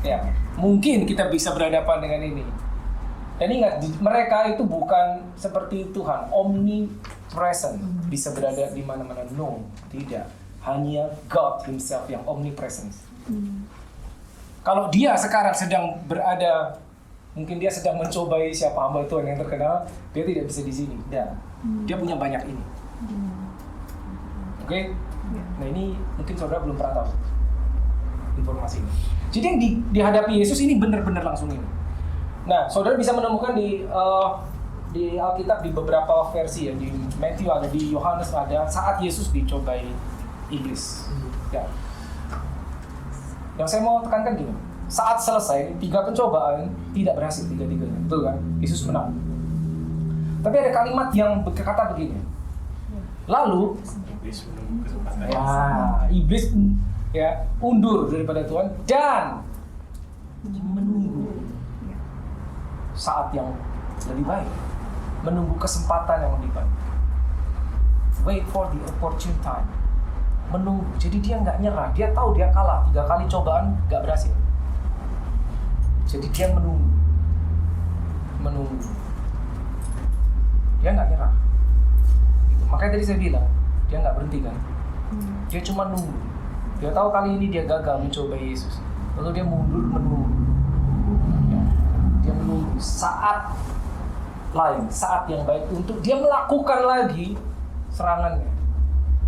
S1: Ya, mungkin kita bisa berhadapan dengan ini. Dan ingat, mereka itu bukan seperti Tuhan, omnipresent, bisa berada di mana-mana. No, tidak. Hanya God Himself yang omnipresent. Kalau dia sekarang sedang berada, mungkin dia sedang mencobai siapa hamba Tuhan yang terkenal, dia tidak bisa di sini. Dia punya banyak ini. Oke? Nah ini mungkin saudara belum pernah tahu informasi ini. Jadi yang dihadapi Yesus ini benar-benar langsung ini. Nah, saudara bisa menemukan di Alkitab di beberapa versi ya, di Matthew ada, di Yohanes ada, saat Yesus dicobai iblis. Ya. Yang saya mau tekankan gini, saat selesai 3 pencobaan tidak berhasil 3-3-nya, betul kan? Yesus menang. Tapi ada kalimat yang berkata begini. Lalu iblis ya undur daripada Tuhan dan menunggu saat yang lebih baik, menunggu kesempatan yang lebih baik. Wait for the opportune time. Menunggu. Jadi dia nggak nyerah. Dia tahu dia kalah 3 kali cobaan nggak berhasil. Jadi dia menunggu. Dia nggak nyerah. Gitu. Makanya tadi saya bilang dia nggak berhenti kan. Dia cuma nunggu. Dia tahu kali ini dia gagal mencoba Yesus. Lalu dia mundur menunggu. Ya. Dia menunggu saat lain, saat yang baik untuk dia melakukan lagi serangannya.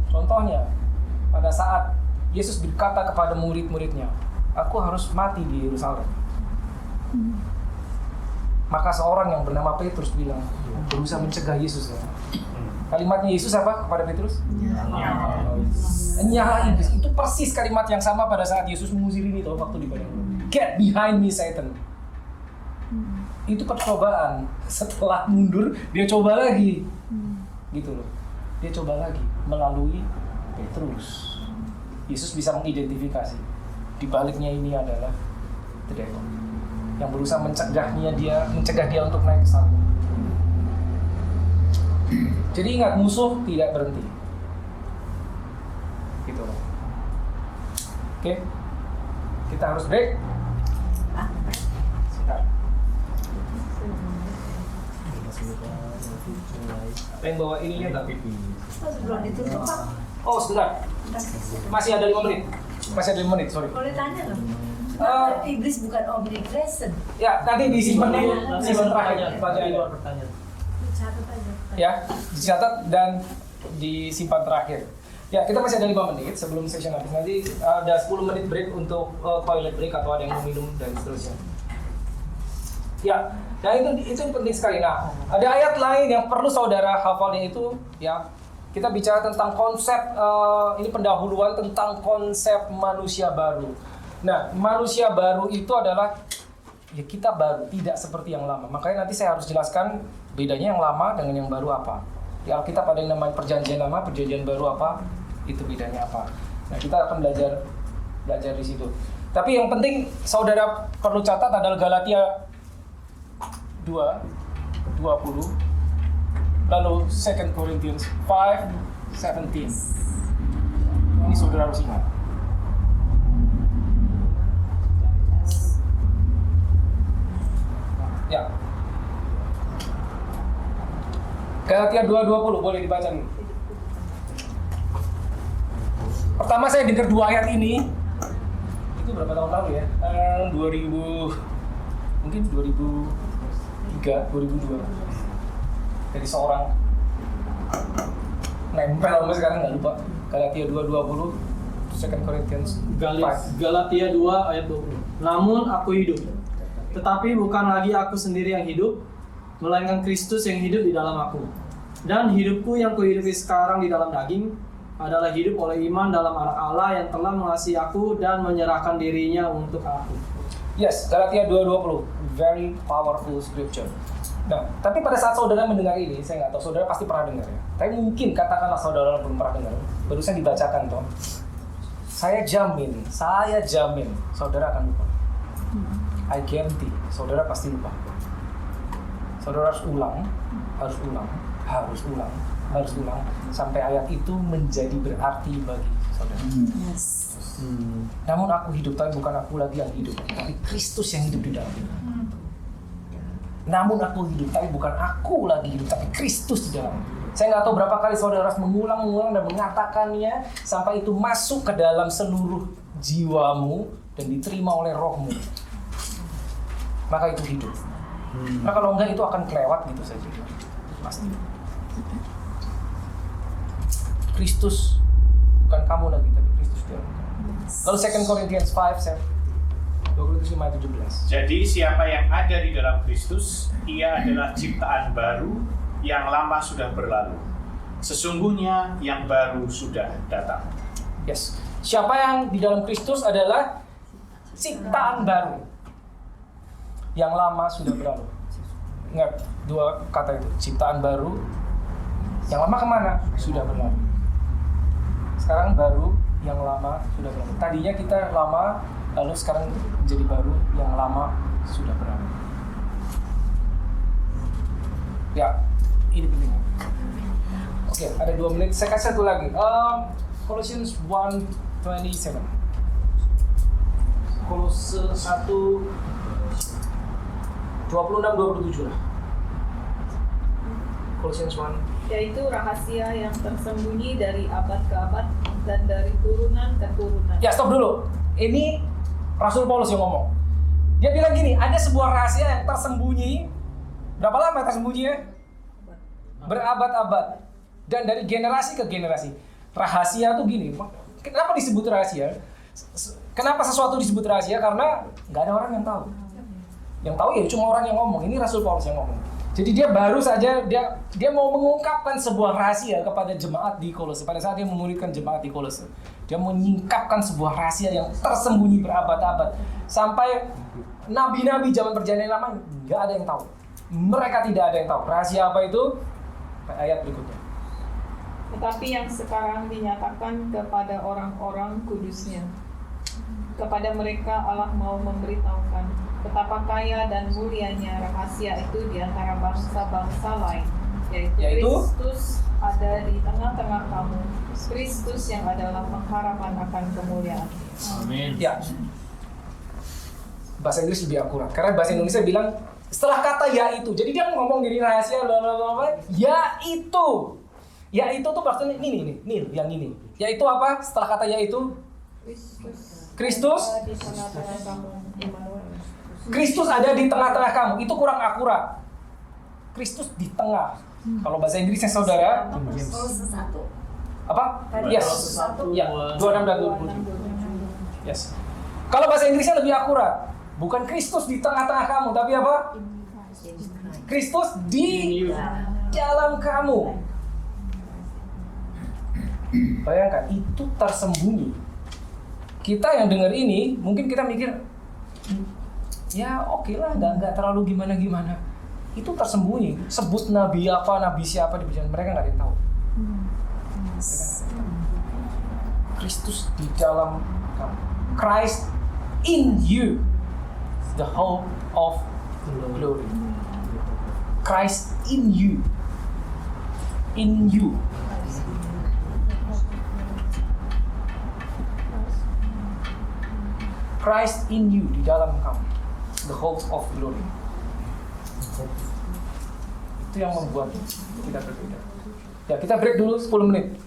S1: Contohnya, pada saat Yesus berkata kepada murid-muridnya, "Aku harus mati di Yerusalem." Maka seorang yang bernama Petrus bilang, berusaha mencegah Yesus. Ya. Kalimatnya Yesus apa kepada Petrus? Nyala iblis. Itu persis kalimat yang sama pada saat Yesus mengusir ini tuh waktu di padang. Get behind me, Satan. Itu percobaan. Setelah mundur, dia coba lagi. Gitu loh. Dia coba lagi melalui Petrus. Yesus bisa mengidentifikasi di baliknya ini adalah the devil yang berusaha mencegah dia untuk naik ke sana. Jadi ingat, musuh tidak berhenti. Gitu loh. Oke. Kita harus break. Sebentar. Apa yang bawa ininya enggak pipi?
S4: Belum ditutup, Pak.
S1: Oh, sebentar. Masih ada 5 menit. Sorry.
S4: Boleh tanya loh. Iblis bukan omnipresent.
S1: Ya, nanti disimpan dulu. Simpan terakhir.
S2: Pertanyaan.
S4: Dicatat aja.
S1: Ya, dicatat dan disimpan terakhir. Ya, kita masih ada 5 menit sebelum session habis. Nanti ada 10 menit break untuk toilet break atau ada yang mau minum dan seterusnya. Ya, nah itu penting sekali. Nah, ada ayat lain yang perlu saudara hafalnya itu, ya. Kita bicara tentang konsep, ini pendahuluan tentang konsep manusia baru. Nah, manusia baru itu adalah, ya kita baru, tidak seperti yang lama. Makanya nanti saya harus jelaskan bedanya yang lama dengan yang baru apa. Di Alkitab ada yang namanya perjanjian lama, perjanjian baru apa, itu bedanya apa. Nah, kita akan belajar di situ. Tapi yang penting saudara perlu catat adalah Galatia 2:20, lalu 2 Corinthians 5:17. Ini saudara harus ingat. Ya. Galatia 2:20 boleh dibaca nih. Pertama saya dengar 2 ayat ini. Itu berapa tahun lalu ya? 2002. Dari seorang nempel sampai sekarang nggak lupa. Galatia 2:20, 2 Corinthians 5.
S2: Galatia 2 ayat 20. Namun aku hidup, tetapi bukan lagi aku sendiri yang hidup, melainkan Kristus yang hidup di dalam aku. Dan hidupku yang kuhidupi sekarang di dalam daging adalah hidup oleh iman dalam Anak Allah yang telah mengasihi aku dan menyerahkan dirinya untuk aku.
S1: Yes, Galatia 2:20, very powerful scripture. Nah, tapi pada saat saudara mendengar ini, saya nggak tahu, saudara pasti pernah dengar ya. Tapi mungkin katakanlah saudara belum pernah dengar, barusan dibacakan toh. Saya jamin, saudara akan lupa. I guarantee, saudara pasti lupa. Saudara harus ulang, sampai ayat itu menjadi berarti bagi saudara.
S3: Yes.
S1: Namun aku hidup, tapi bukan aku lagi yang hidup, tapi Kristus yang hidup di dalamku. Namun aku hidup, tapi bukan aku lagi hidup, tapi Kristus di dalamku. Saya nggak tahu berapa kali saudara harus mengulang dan mengatakannya sampai itu masuk ke dalam seluruh jiwamu dan diterima oleh rohmu. Maka itu hidup. Nah kalau enggak itu akan kelewat gitu saja. Pasti. Kristus bukan kamu lagi, tapi Kristus di dalammu. Lalu 2 Corinthians 5:17.
S5: Jadi siapa yang ada di dalam Kristus, ia adalah ciptaan baru, yang lama sudah berlalu. Sesungguhnya yang baru sudah datang.
S1: Yes. Siapa yang di dalam Kristus adalah ciptaan baru. Yang lama sudah berlalu. Ingat dua kata itu, ciptaan baru. Yang lama kemana? Sudah berlalu. Sekarang baru, yang lama sudah berlalu. Tadinya kita lama, lalu sekarang jadi baru, yang lama sudah berlalu. Ya, ini penting. Oke, ada 2 menit. Saya kasih satu lagi. Colossians 1:27. Kolose 1:26-27 lah. Colossians 1.
S6: Yaitu rahasia yang tersembunyi dari abad ke abad dan dari turunan ke turunan.
S1: Ya, stop dulu. Ini Rasul Paulus yang ngomong. Dia bilang gini, ada sebuah rahasia yang tersembunyi. Berapa lama tersembunyinya? Berabad-abad. Dan dari generasi ke generasi. Rahasia tuh gini, kenapa disebut rahasia? Kenapa sesuatu disebut rahasia? Karena nggak ada orang yang tahu. Yang tahu ya cuma orang yang ngomong. Ini Rasul Paulus yang ngomong. Jadi dia baru saja dia mau mengungkapkan sebuah rahasia kepada jemaat di Kolose. Pada saat dia memuridkan jemaat di Kolose, dia menyingkapkan sebuah rahasia yang tersembunyi berabad-abad. Sampai nabi-nabi zaman perjanjian lama nggak ada yang tahu. Mereka tidak ada yang tahu. Rahasia apa itu? Ayat berikutnya.
S6: Tetapi yang sekarang dinyatakan kepada orang-orang kudusnya. Kepada mereka Allah mau memberitahukan betapa kaya dan mulianya rahasia itu di antara bangsa-bangsa lain, yaitu Kristus ada di tengah-tengah kamu, Kristus yang adalah pengharapan akan kemuliaan.
S5: Amin.
S1: Ya. Bahasa Inggris lebih akurat. Karena bahasa Indonesia bilang setelah kata ya itu. Jadi dia ngomong gini rahasia ya itu. Ya itu tuh maksudnya ini yang ini. Ya itu apa? Setelah kata ya itu Kristus
S6: Ada di tengah-tengah kamu, Immanuel.
S1: Kristus ada di tengah-tengah kamu. Itu kurang akurat. Kristus di tengah. Kalau bahasa Inggrisnya saudara,
S4: Kolose 1.
S1: apa? Yes. Ya, 26 dan 27. Yes. Kalau bahasa Inggrisnya lebih akurat. Bukan Kristus di tengah-tengah kamu, tapi apa? Kristus di dalam kamu. Bayangkan, itu tersembunyi. Kita yang dengar ini, mungkin kita mikir, ya oke lah, nggak terlalu gimana-gimana. Itu tersembunyi. Sebut nabi apa, nabi siapa di perjalanan, mereka nggak ada yang tahu. Kristus di dalam kamu. Christ in you, the hope of glory. Christ in you. In you. Christ in you, di dalam kamu. The hope of glory. Itu yang membuat kita berbeda. Ya, kita break dulu 10 menit.